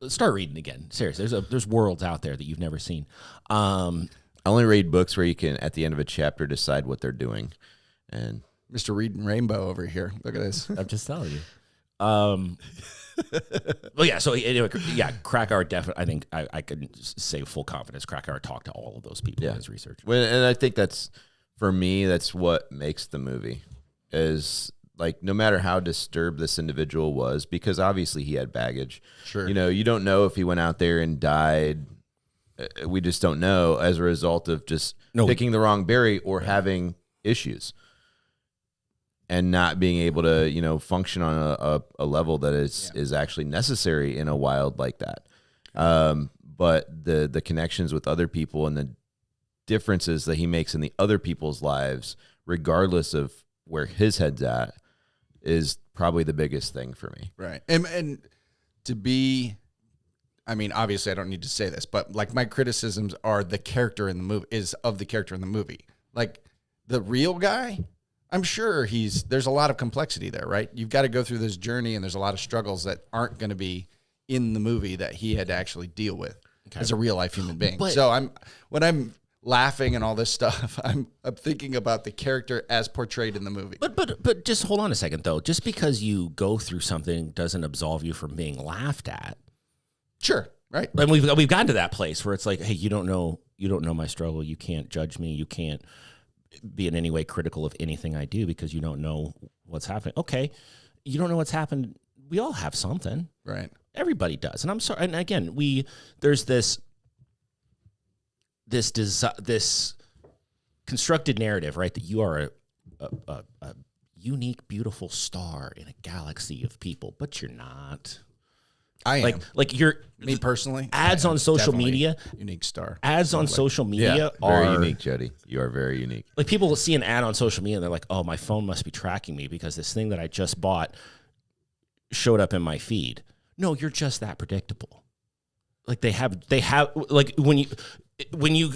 Start reading again. Seriously, there's worlds out there that you've never seen. I only read books where you can, at the end of a chapter, decide what they're doing. And Mr. Reading Rainbow over here. Look at this. I'm just telling you. Well, yeah. So anyway, yeah, Krakauer definitely. I think I could say with full confidence, Krakauer talked to all of those people in his research. And I think that's, for me, that's what makes the movie. Is like, no matter how disturbed this individual was, because obviously he had baggage. Sure. You don't know if he went out there and died. We just don't know as a result of just picking the wrong berry or having issues. and not being able to, function on a level that is actually necessary in a wild like that. But the connections with other people and the differences that he makes in the other people's lives, regardless of where his head's at, is probably the biggest thing for me. Right. And to be, I mean, obviously I don't need to say this, but like my criticisms are the character in the movie of the character in the movie. Like the real guy, I'm sure there's a lot of complexity there, right? You've got to go through this journey, and there's a lot of struggles that aren't going to be in the movie that he had to actually deal with as a real life human being. So when I'm laughing and all this stuff, I'm thinking about the character as portrayed in the movie. But just hold on a second though. Just because you go through something doesn't absolve you from being laughed at. Sure, right. And we've gotten to that place where it's like, hey, you don't know my struggle. You can't judge me. You can't be in any way critical of anything I do because you don't know what's happening. Okay, you don't know what's happened. We all have something, right? Everybody does. And I'm sorry. And again, there's this constructed narrative, right? That you are a unique, beautiful star in a galaxy of people, but you're not. I am. Like you're me personally. Ads on social media, unique star. Ads on social media very are unique, Jody. You are very unique. Like people will see an ad on social media and they're like, "Oh, my phone must be tracking me because this thing that I just bought showed up in my feed." No, you're just that predictable. Like they have like when you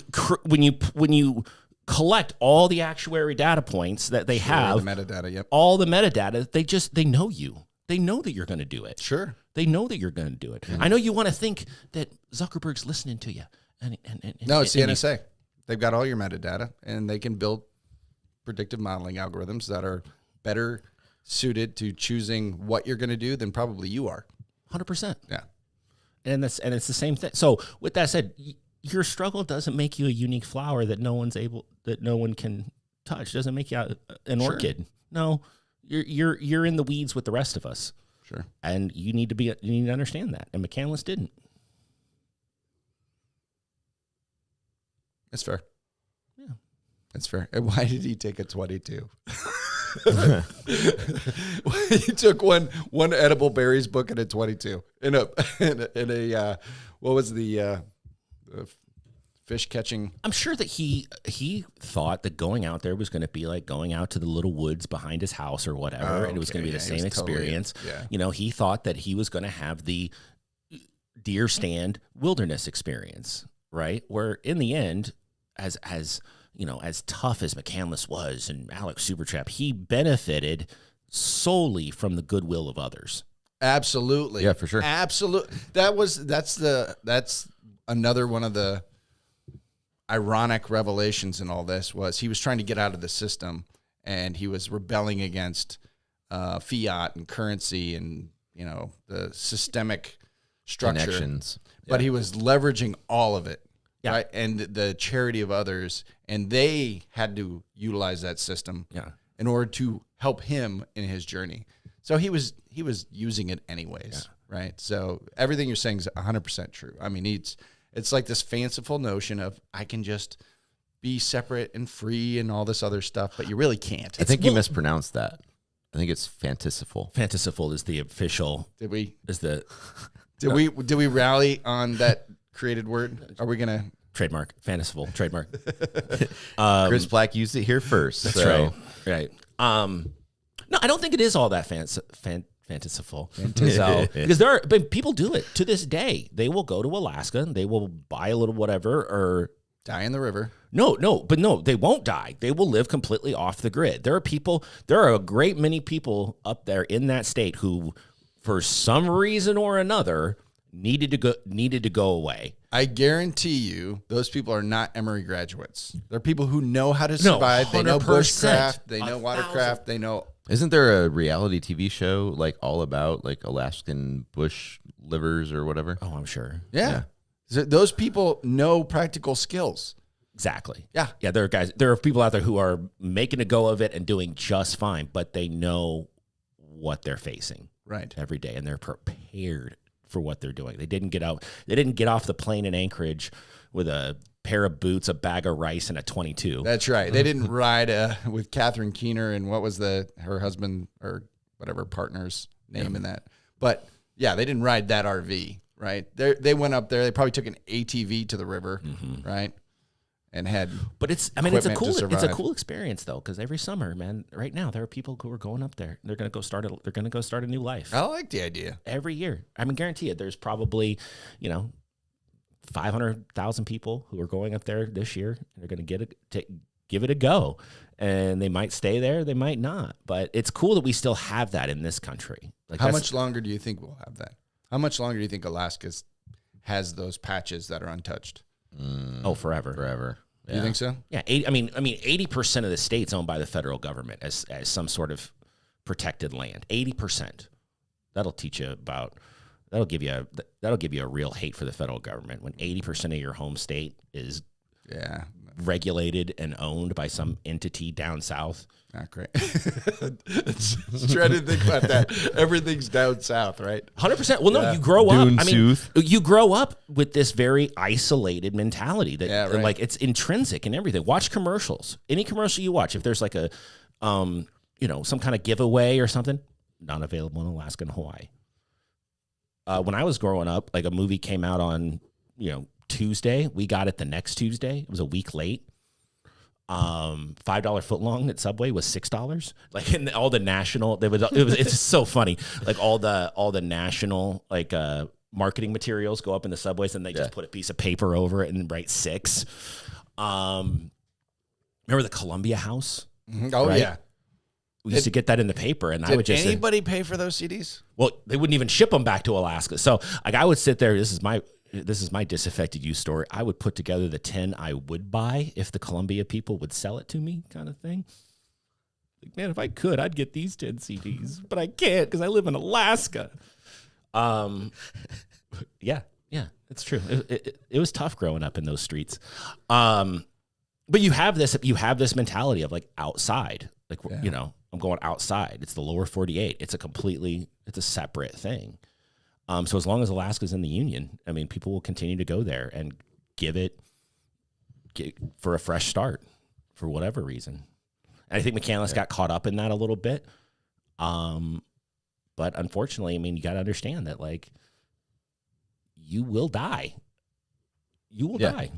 collect all the actuary data points that they have, the metadata, yep. All the metadata, they know you. They know that you're going to do it. Sure. They know that you're going to do it. Mm-hmm. I know you want to think that Zuckerberg's listening to you. No, it's the NSA. They've got all your metadata, and they can build predictive modeling algorithms that are better suited to choosing what you're going to do than probably you are. 100%. Yeah. And it's the same thing. So with that said, your struggle doesn't make you a unique flower that no one can touch. Doesn't make you an orchid. No, you're in the weeds with the rest of us. Sure. And you need to understand that. And McCandless didn't. That's fair. Yeah. That's fair. And why did he take a 22? He took one edible berries book and a 22 in a what was the fish catching? I'm sure that he thought that going out there was going to be like going out to the little woods behind his house or whatever, and it was going to be the same experience. Totally, He thought that he was going to have the deer stand wilderness experience, right? Where in the end, as tough as McCandless was and Alex Supertramp, he benefited solely from the goodwill of others. Absolutely. Yeah, for sure. Absolutely. That's another one of the ironic revelations in all this was he was trying to get out of the system, and he was rebelling against fiat and currency and, the systemic structure. Connections. But he was leveraging all of it. Yeah. Right. And the charity of others, and they had to utilize that system in order to help him in his journey. So he was using it anyways. Yeah. Right. So everything you're saying is 100% true. I mean, it's like this fanciful notion of I can just be separate and free and all this other stuff, but you really can't. I think you mispronounced that. I think it's fantastical. Fantastical is the official. Did we rally on that created word? Are we gonna trademark fanciful trademark? Chris Black used it here first. That's right. No, I don't think it is all that fanciful. Because people do it to this day. They will go to Alaska, they will buy a little whatever or die in the river. No, they won't die. They will live completely off the grid. There are a great many people up there in that state who, for some reason or another, needed to go away. I guarantee you those people are not Emory graduates. They're people who know how to survive. They know bushcraft. They know watercraft. They know. Isn't there a reality TV show like all about like Alaskan bush livers or whatever? Oh, I'm sure. Yeah. Those people know practical skills. Exactly. Yeah. Yeah. There are people out there who are making a go of it and doing just fine, but they know what they're facing every day, and they're prepared for what they're doing. They didn't get off the plane in Anchorage with a pair of boots, a bag of rice, and a 22. That's right. They didn't ride with Catherine Keener and what was her husband or whatever partner's name in that. But yeah, they didn't ride that RV, right? They went up there. They probably took an ATV to the river, right? And had, but it's a cool experience though, because every summer, man, right now there are people who are going up there. They're gonna go start a new life. I like the idea. Every year, I mean, guarantee it. There's probably 500,000 people who are going up there this year. And they're gonna give it a go, and they might stay there, they might not. But it's cool that we still have that in this country. Like, how much longer do you think we'll have that? How much longer do you think Alaska has those patches that are untouched? Forever. Yeah. You think so? Yeah. 80% of the state's owned by the federal government as some sort of protected land. 80%. That'll give you a real hate for the federal government when 80% of your home state is regulated and owned by some entity down south. Not great. Try to think about that. Everything's down south, right? 100%. Well, no, you grow up. You grow up with this very isolated mentality that like it's intrinsic in everything. Watch commercials. Any commercial you watch, if there's like a, some kind of giveaway or something, not available in Alaska and Hawaii. When I was growing up, like a movie came out on, Tuesday. We got it the next Tuesday. It was a week late. $5 footlong at Subway was $6. Like in all the national, it's so funny. Like all the national marketing materials go up in the subways, and they just put a piece of paper over it and write 6. Remember the Columbia House? Mm-hmm. Oh right? Yeah. We used to get that in the paper, and I would just. Did anybody pay for those CDs? Well, they wouldn't even ship them back to Alaska. So like I would sit there. This is my disaffected youth story. I would put together the 10 I would buy if the Columbia people would sell it to me, kind of thing. Like, man, if I could, I'd get these 10 CDs, but I can't because I live in Alaska. Yeah, it's true. It was tough growing up in those streets. But you have this mentality of like outside, like I'm going outside. It's the lower 48. It's a separate thing. So as long as Alaska's in the Union, I mean, people will continue to go there and give it for a fresh start for whatever reason. And I think McCandless got caught up in that a little bit. But unfortunately, I mean, you got to understand that like you will die. You will die.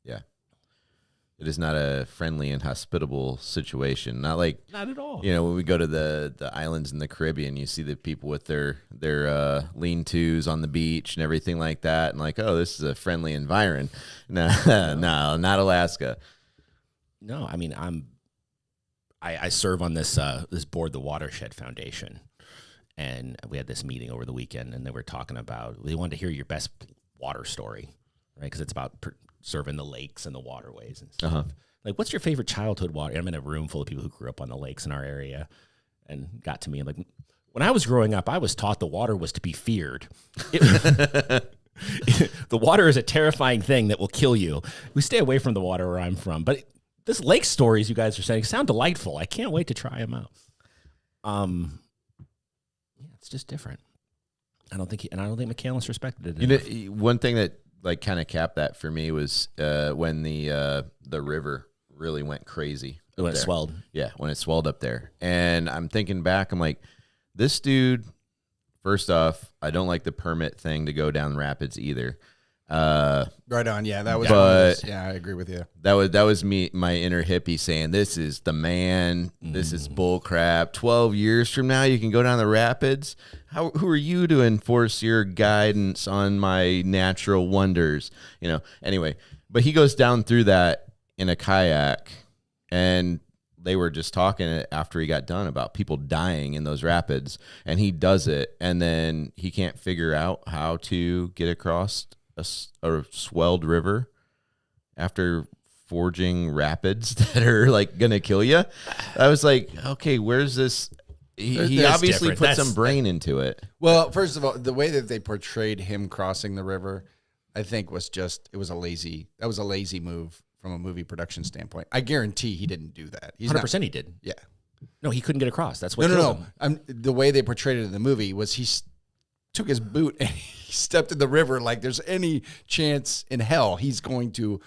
Yeah. It is not a friendly and hospitable situation. Not at all. When we go to the islands in the Caribbean, you see the people with their lean-tos on the beach and everything like that, and like, oh, this is a friendly environment. No, not Alaska. No, I mean, I serve on this board, the Watershed Foundation, and we had this meeting over the weekend, and they were talking about they wanted to hear your best water story, right? Because it's about serving the lakes and the waterways and stuff. Like, what's your favorite childhood water? I'm in a room full of people who grew up on the lakes in our area, and got to me like, when I was growing up, I was taught the water was to be feared. The water is a terrifying thing that will kill you. We stay away from the water where I'm from, but this lake stories you guys are saying sound delightful. I can't wait to try them out. It's just different. I don't think McCandless respected it. One thing that like kind of capped that for me was when the river really went crazy. When it swelled. Yeah, when it swelled up there. And I'm thinking back, I'm like, this dude, first off, I don't like the permit thing to go down rapids either. Right on, yeah, that was. I agree with you. That was me, my inner hippie saying, "This is the man. This is bull crap. 12 years from now, you can go down the rapids. Who are you to enforce your guidance on my natural wonders?" Anyway, but he goes down through that in a kayak, and they were just talking after he got done about people dying in those rapids, and he does it, and then he can't figure out how to get across a swelled river after forging rapids that are like gonna kill you. I was like, okay, where's this? He obviously put some brain into it. Well, first of all, the way that they portrayed him crossing the river, I think was a lazy move from a movie production standpoint. I guarantee he didn't do that. 100% he did. Yeah. No, he couldn't get across. That's what killed him. The way they portrayed it in the movie was he took his boot and he stepped in the river like there's any chance in hell he's going to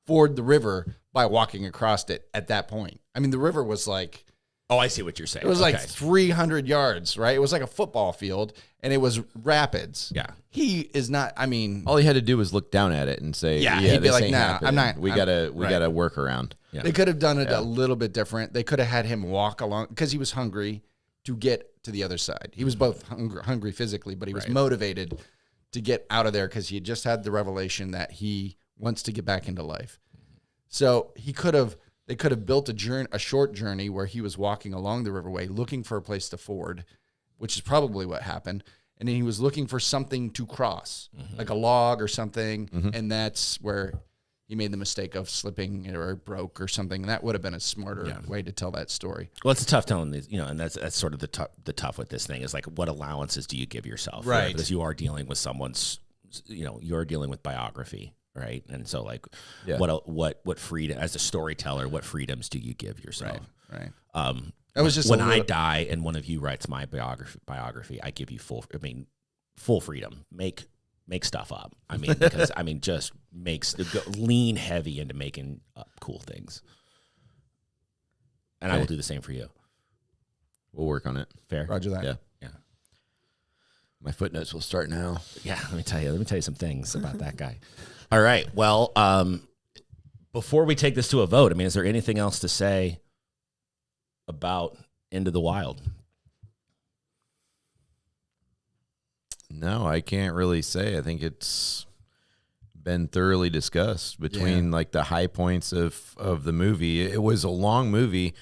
ford the river by walking across it at that point. I mean, the river was like, Oh, I see what you're saying. it was like 300 yards, right? It was like a football field, and it was rapids. Yeah. He is not, I mean, All he had to do was look down at it and say, Yeah, "Yeah, he'd be this like, ain't nah, happening. I'm not- We I'm- gotta work around." Yeah. they could have done it a little bit different. They could have had him walk along because he was hungry to get to the other side. He was both hungry physically, but he was motivated to get out of there because he had just had the revelation that he wants to get back into life. So they could have built a short journey where he was walking along the riverway looking for a place to ford, which is probably what happened. And then he was looking for something to cross, like a log or something. And that's where he made the mistake of slipping or broke or something. That would have been a smarter way to tell that story. Well, it's tough telling these, and that's sort of the tough with this thing is like, what allowances do you give yourself? Right. Because you are dealing with someone's, you're dealing with biography, right? And so like, what freedom, as a storyteller, what freedoms do you give yourself? Right. That was just when I die and one of you writes my biography, I give you full freedom. Make stuff up. I mean, because just lean heavy into making up cool things. And I will do the same for you. We'll work on it. Fair. Roger that. Yeah. Yeah. My footnotes will start now. Yeah. Let me tell you some things about that guy. All right. Well, before we take this to a vote, is there anything else to say about Into the Wild? No, I can't really say. I think it's been thoroughly discussed between like the high points of the movie. It was a long movie,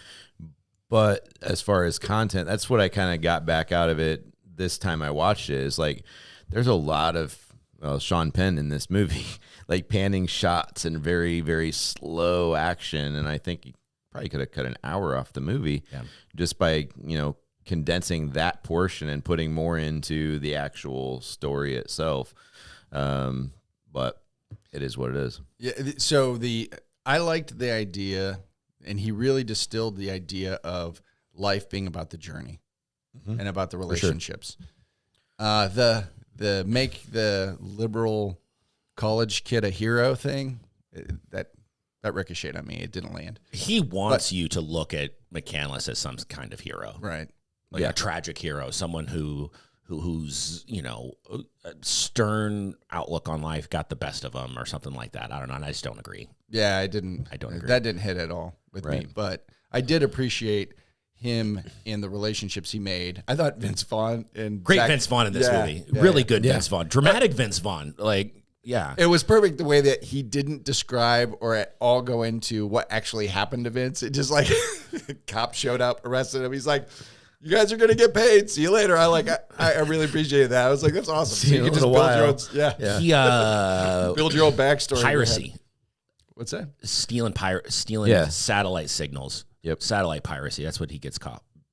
but as far as content, that's what I kind of got back out of it this time I watched it. Is like there's a lot of Sean Penn in this movie, like panning shots and very, very slow action. And I think he probably could have cut an hour off the movie just by, condensing that portion and putting more into the actual story itself. But it is what it is. Yeah. So I liked the idea, and he really distilled the idea of life being about the journey and about the relationships. The make the liberal college kid a hero thing, that ricocheted on me. It didn't land. He wants you to look at McCandless as some kind of hero. Right. Like a tragic hero, someone who's a stern outlook on life got the best of him or something like that. I don't know. And I just don't agree. Yeah, I don't agree. That didn't hit at all with me, but I did appreciate him in the relationships he made. I thought Vince Vaughn and Vince Vaughn in this movie. Really good Vince Vaughn. Dramatic Vince Vaughn. It was perfect the way that he didn't describe or at all go into what actually happened to Vince. It just like cop showed up, arrested him. He's like, "You guys are gonna get paid. See you later." I really appreciated that. I was like, "That's awesome." See you can in a while. He build your own backstory. piracy. What's that? Stealing satellite signals. Yep. Satellite piracy. That's what he gets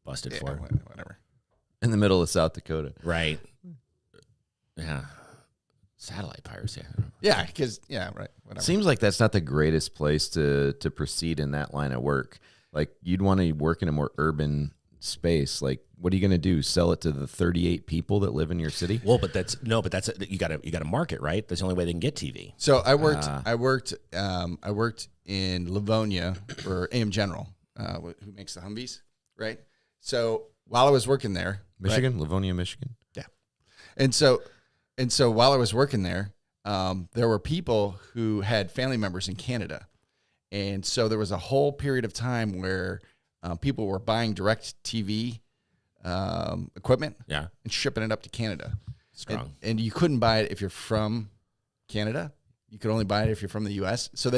busted for. Whatever. In the middle of South Dakota. Right. Yeah. Satellite piracy. Yeah, because right. Whatever. Seems like that's not the greatest place to proceed in that line of work. Like you'd want to work in a more urban space. Like, what are you going to do? Sell it to the 38 people that live in your city? Well, but that's you got to market, right? That's the only way they can get TV. So I worked in Livonia for AM General, who makes the Humvees, right? So while I was working there, Michigan, Livonia, Michigan. Yeah, and so while I was working there, there were people who had family members in Canada, and so there was a whole period of time where people were buying direct TV equipment, and shipping it up to Canada. Strong. And you couldn't buy it if you're from Canada. You could only buy it if you're from the U.S. So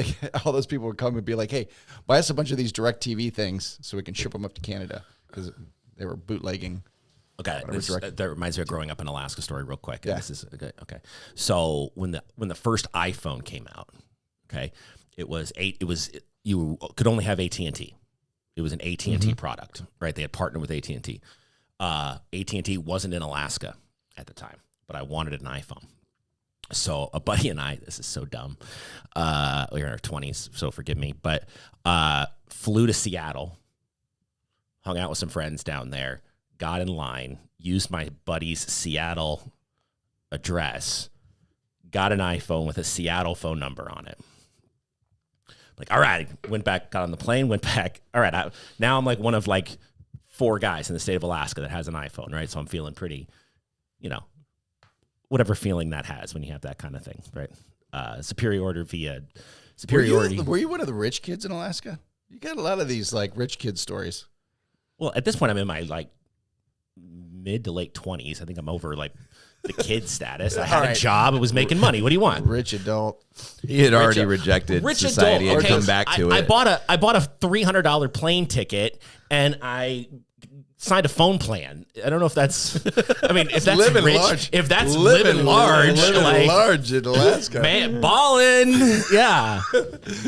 all those people would come and be like, "Hey, buy us a bunch of these direct TV things so we can ship them up to Canada," because they were bootlegging. Okay, that reminds me of growing up in Alaska story real quick. Yeah. This is okay. So when the first iPhone came out, okay, you could only have AT&T. It was an AT&T product, right? They had partnered with AT&T. AT&T wasn't in Alaska at the time, but I wanted an iPhone. So a buddy and I, this is so dumb. We were in our 20s, so forgive me, but flew to Seattle, hung out with some friends down there, got in line, used my buddy's Seattle address, got an iPhone with a Seattle phone number on it. Like, all right, went back, got on the plane, went back. All right, now I'm like one of like 4 guys in the state of Alaska that has an iPhone, right? So I'm feeling pretty, whatever feeling that has when you have that kind of thing, right? Superiority. Were you one of the rich kids in Alaska? You got a lot of these like rich kid stories. Well, at this point, I'm in my like mid to late 20s. I think I'm over like the kid status. I had a job. I was making money. What do you want? Rich adult. He had already rejected society and come back to it. I bought a $300 plane ticket and I signed a phone plan. I don't know if that's. I mean, if that's living rich, large. If that's living large, living large in Alaska, man, ballin'. Yeah,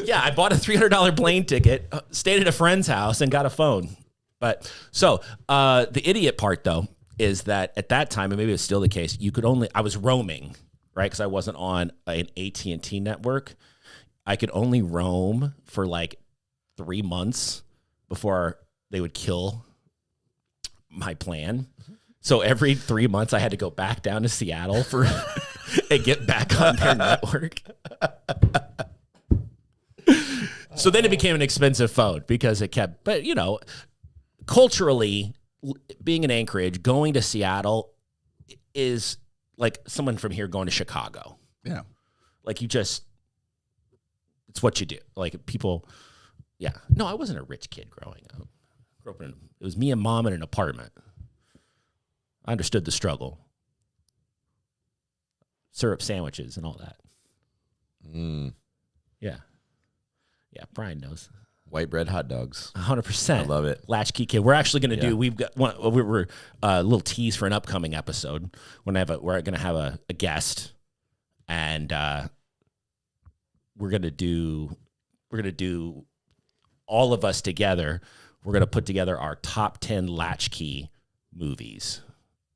yeah. I bought a $300 plane ticket, stayed at a friend's house, and got a phone. But so the idiot part though is that at that time, and maybe it's still the case, I was roaming, right? Because I wasn't on an AT&T network. I could only roam for like 3 months before they would kill my plan. So every 3 months I had to go back down to Seattle and get back on their network. So then it became an expensive phone because it kept, but culturally, being in Anchorage, going to Seattle is like someone from here going to Chicago. Yeah. Like it's what you do. Like people, yeah. No, I wasn't a rich kid growing up. It was me and mom in an apartment. I understood the struggle. Syrup sandwiches and all that. Yeah. Yeah, Brian knows. White bread hot dogs. 100%. I love it. Latchkey kid. We're actually going to do. We've got one. We're a little tease for an upcoming episode. We're going to have a guest, and we're going to do all of us together. We're going to put together our top 10 Latchkey movies.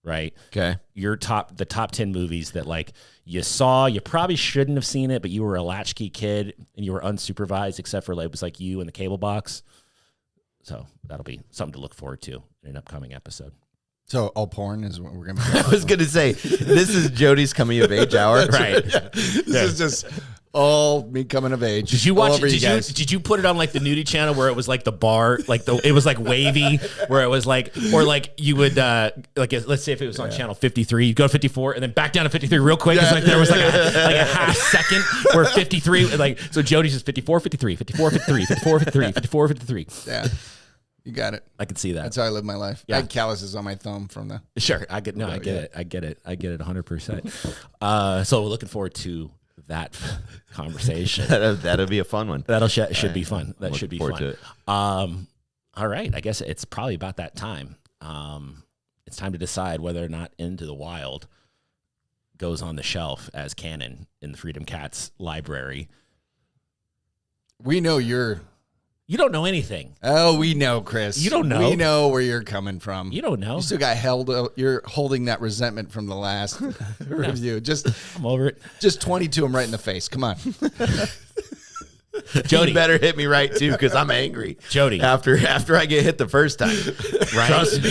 Right. Okay. The top 10 movies that like you saw, you probably shouldn't have seen it, but you were a latchkey kid and you were unsupervised, except for like, it was like you in the cable box. So that'll be something to look forward to in an upcoming episode. So all porn is what we're going to be. I was going to say, this is Jody's coming of age hour. Right. This is just all me coming of age. Did you watch it? Did you put it on like the nudie channel where it was like the bar, like it was like wavy, where it was like, or like you would like let's say if it was on channel 53, you go to 54 and then back down to 53 real quick. It's like there was like a half second where 53 like so Jody's just 54, 53, 54, 53, 54, 53, 54, 53. Yeah. You got it. I can see that. That's how I live my life. Yeah. I had calluses on my thumb from the. Sure. I get it. I get it 100%. So we're looking forward to that conversation. That'll be a fun one. Should be fun. That should be fun. To it. All right. I guess it's probably about that time. It's time to decide whether or not Into the Wild goes on the shelf as canon in the Freedom Cats library. We know You don't know anything. Oh, we know, Chris. You don't know. We know where you're coming from. You don't know. You still got held. You're holding that resentment from the last review. I'm over it. Just 22 them right in the face. Come on. Jody. You better hit me right, too, because I'm angry. Jody. After I get hit the first time. Right? Trust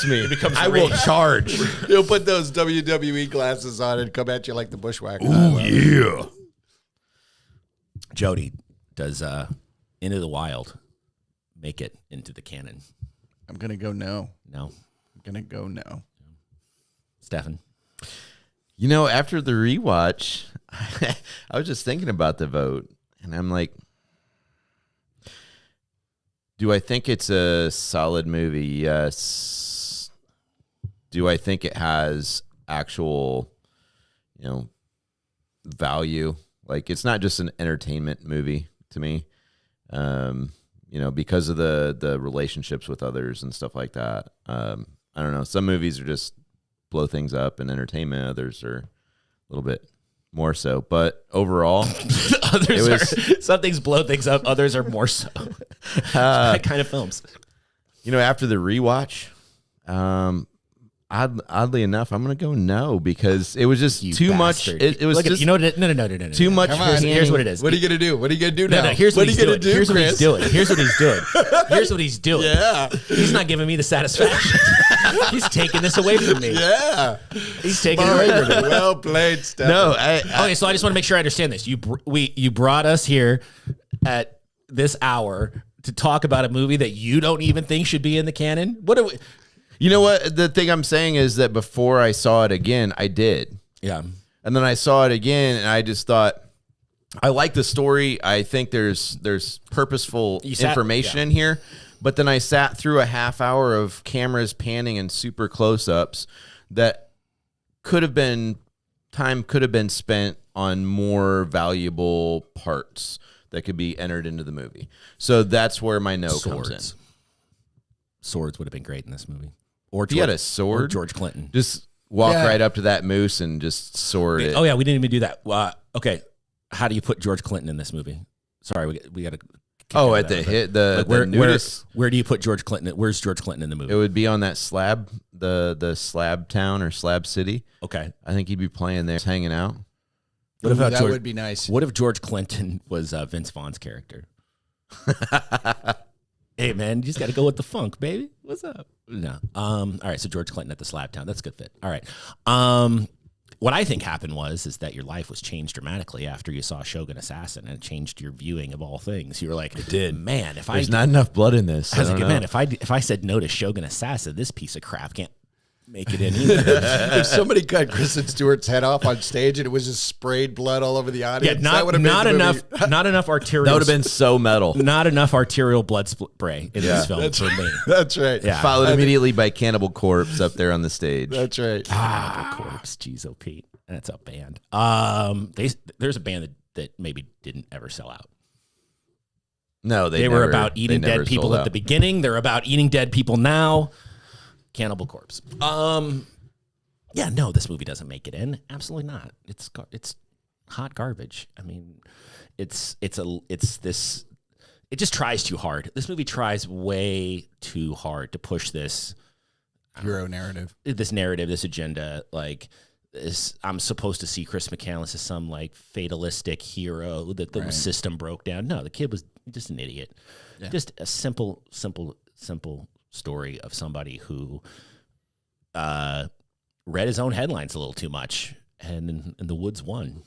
me. I will charge. You'll put those WWE glasses on and come at you like the bushwhacker. Oh, yeah. Jody, does Into the Wild make it into the canon? I'm going to go no. No. I'm going to go no. Stefan? After the rewatch, I was just thinking about the vote, and I'm like, do I think it's a solid movie? Yes. Do I think it has actual, value? Like, it's not just an entertainment movie to me, because of the relationships with others and stuff like that. I don't know. Some movies are just blow things up and entertainment. Others are a little bit more so. But overall, some things blow things up. Others are more so. That kind of films. After the rewatch, Oddly enough, I'm gonna go no because it was just You too bastard. much. It was Look at, just you know what? No. too much. Come on. Here's what it is. What are you gonna do? What are you gonna do now? No, here's what he's are you doing. gonna do, Here's what he's Chris? doing. Here's what he's doing. Here's what he's doing. Yeah. He's not giving me the satisfaction. He's taking this away from me. Yeah. He's taking it away from me. Well played, Stefan. No, Okay, so I just want to make sure I understand this. You brought us here at this hour to talk about a movie that you don't even think should be in the canon. What are we? you know what? The thing I'm saying is that before I saw it again, I did. Yeah. And then I saw it again, and I just thought, I like the story. I think there's purposeful information in here. But then I sat through a half hour of cameras panning and super close-ups that could have been spent on more valuable parts that could be entered into the movie. So that's where my no comes in. Swords would have been great in this movie. Or He had a sword. Or George Clinton. Just walk right up to that moose and just sword it. Oh yeah, we didn't even do that. Okay, how do you put George Clinton in this movie? Sorry, we got to. Oh, at Where do you put George Clinton? Where's George Clinton in the movie? It would be on that slab, the slab town or slab city. Okay, I think he'd be playing there, hanging out. What about that George, would be nice. What if George Clinton was Vince Vaughn's character? Hey man, you just got to go with the funk, baby. What's up? No. All right. So George Clinton at the slab town. That's a good fit. All right. What I think happened is that your life was changed dramatically after you saw Shogun Assassin, and it changed your viewing of all things. You were like, it did. Man, There's not enough blood in this. I was like, man, if I said no to Shogun Assassin, this piece of crap can't make it in either. If somebody cut Kristen Stewart's head off on stage and it was just sprayed blood all over the audience, Yeah, that would have made not the enough, movie. not enough arterial. That would have been so metal. not enough arterial blood spray in this film for me. That's right. Yeah. Followed immediately by Cannibal Corpse up there on the stage. That's right. Cannibal Corpse, jeez, oh Pete, that's a band. There's a band that maybe didn't ever sell out. No, They were about eating dead people at the beginning. They're about eating dead people now. Cannibal Corpse. Yeah, no, this movie doesn't make it in. Absolutely not. It's hot garbage. I mean, it just tries too hard. This movie tries way too hard to push this Hero narrative. This narrative, this agenda, like this. I'm supposed to see Chris McCandless as some like fatalistic hero that the system broke down. No, the kid was just an idiot. Yeah. Just a simple story of somebody who read his own headlines a little too much, and the woods won.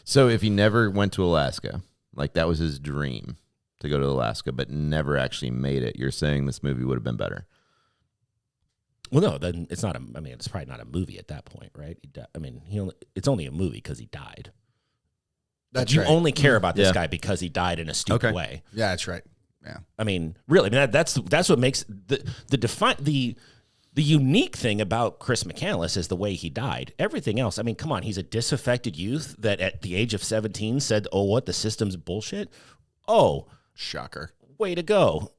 So if he never went to Alaska, like that was his dream to go to Alaska, but never actually made it, you're saying this movie would have been better? Well, no, then it's not. I mean, it's probably not a movie at that point, right? It's only a movie because he died. That's you right. only care about this guy because he died in a stupid way. Yeah, that's right. Yeah. I mean, really, that's what makes the unique thing about Chris McCandless is the way he died. Everything else, I mean, come on, he's a disaffected youth that at the age of 17 said, "Oh, what? The system's bullshit." Oh, shocker! Way to go,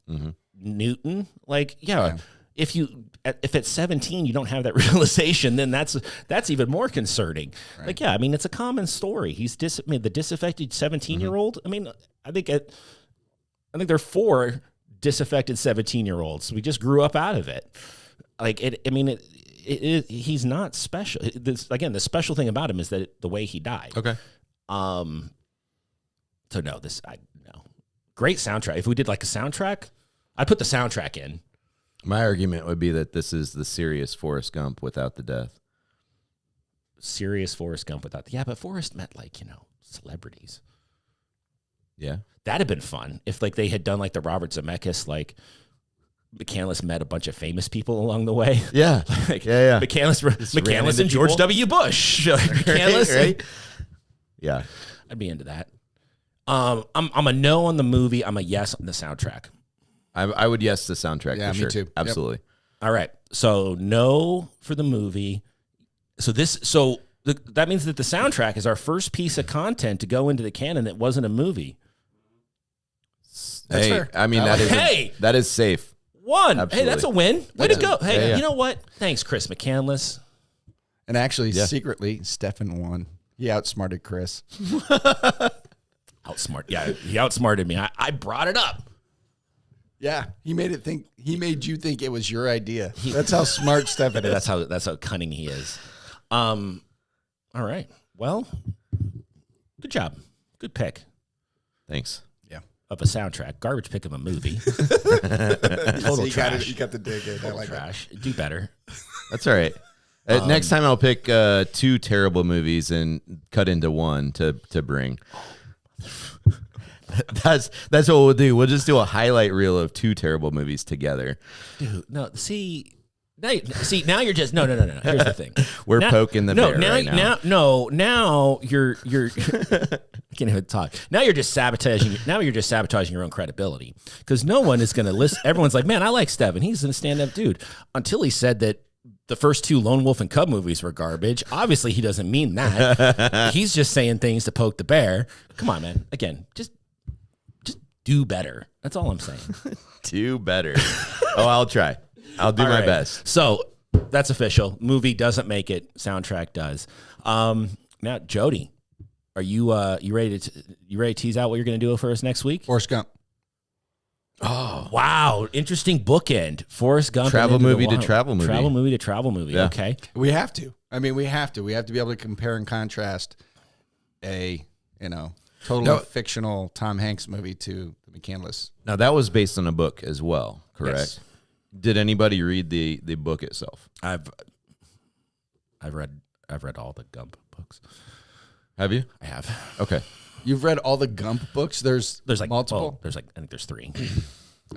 Newton. Like, yeah. If at 17 you don't have that realization, then that's even more concerning. Right. Like, yeah, I mean, it's a common story. He's the disaffected 17-year-old. I mean, I think there are 4 disaffected 17-year-olds. We just grew up out of it. Like he's not special. The special thing about him is that the way he died. Okay. So no, great soundtrack. If we did like a soundtrack, I'd put the soundtrack in. My argument would be that this is the serious Forrest Gump without the death. Serious Forrest Gump without but Forrest met celebrities. Yeah. That'd have been fun if they had done the Robert Zemeckis McCandless met a bunch of famous people along the way. Yeah. Yeah. McCandless and George W. Bush. McCandless. Right? Yeah. I'd be into that. I'm a no on the movie. I'm a yes on the soundtrack. I would yes the soundtrack. Yeah, for me sure. too. Absolutely. Yep. All right. So no for the movie. That means that the soundtrack is our first piece of content to go into the canon that wasn't a movie. That's fair. I mean, that is safe. One. Absolutely. Hey, that's a win. Way to go. Hey, yeah. You know what? Thanks, Chris McCandless. And actually, secretly, Stefan won. He outsmarted Chris. Yeah, he outsmarted me. I brought it up. Yeah, he made you think it was your idea. That's how smart Stefan is. That's how cunning he is. All right. Well, good job. Good pick Thanks. Yeah. of a soundtrack. Garbage pick of a movie. Total Total trash. trash. You got the dig in. I like that. Trash. Do better. That's all right. Next time I'll pick 2 terrible movies and cut into one to bring. That's what we'll do. We'll just do a highlight reel of 2 terrible movies together. Dude, no, now you're just no. Here's the thing. We're poking the bear right now. Now you're I can't even talk. Now you're just sabotaging. Now you're just sabotaging your own credibility because no one is going to listen. Everyone's like, man, I like Stefan. He's a stand-up dude. Until he said that the first 2 Lone Wolf and Cub movies were garbage. Obviously, he doesn't mean that. He's just saying things to poke the bear. Come on, man. Again, just do better. That's all I'm saying. Do better. Oh, I'll try. I'll do my best. So that's official. Movie doesn't make it. Soundtrack does. Now, Jody, are you ready to tease out what you're going to do for us next week? Forrest Gump. Oh, wow. Interesting bookend. Forrest Gump. Travel movie to travel movie. Travel movie to travel movie. Yeah. Okay. We have to. I mean, we have to. We have to be able to compare and contrast a, totally fictional Tom Hanks movie to the McCandless. Now, that was based on a book as well, correct? Yes. Did anybody read the book itself? I've read all the Gump books. Have you? I have. Okay. You've read all the Gump books? There's like multiple? I think there's 3.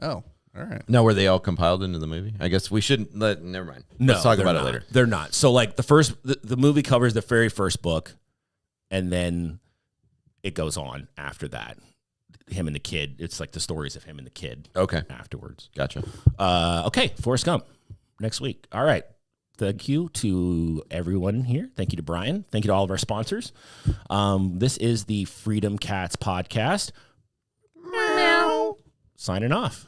Oh, all right. Now, were they all compiled into the movie? I guess we shouldn't never mind. No, Let's talk they're about not. it later. They're not. So like the movie covers the very first book, and then it goes on after that. Him and the kid. It's like the stories of him and the kid. Okay. Afterwards. Gotcha. Okay. Forrest Gump next week. All right. Thank you to everyone here. Thank you to Brian. Thank you to all of our sponsors. This is the Freedom Cats podcast. Signing off.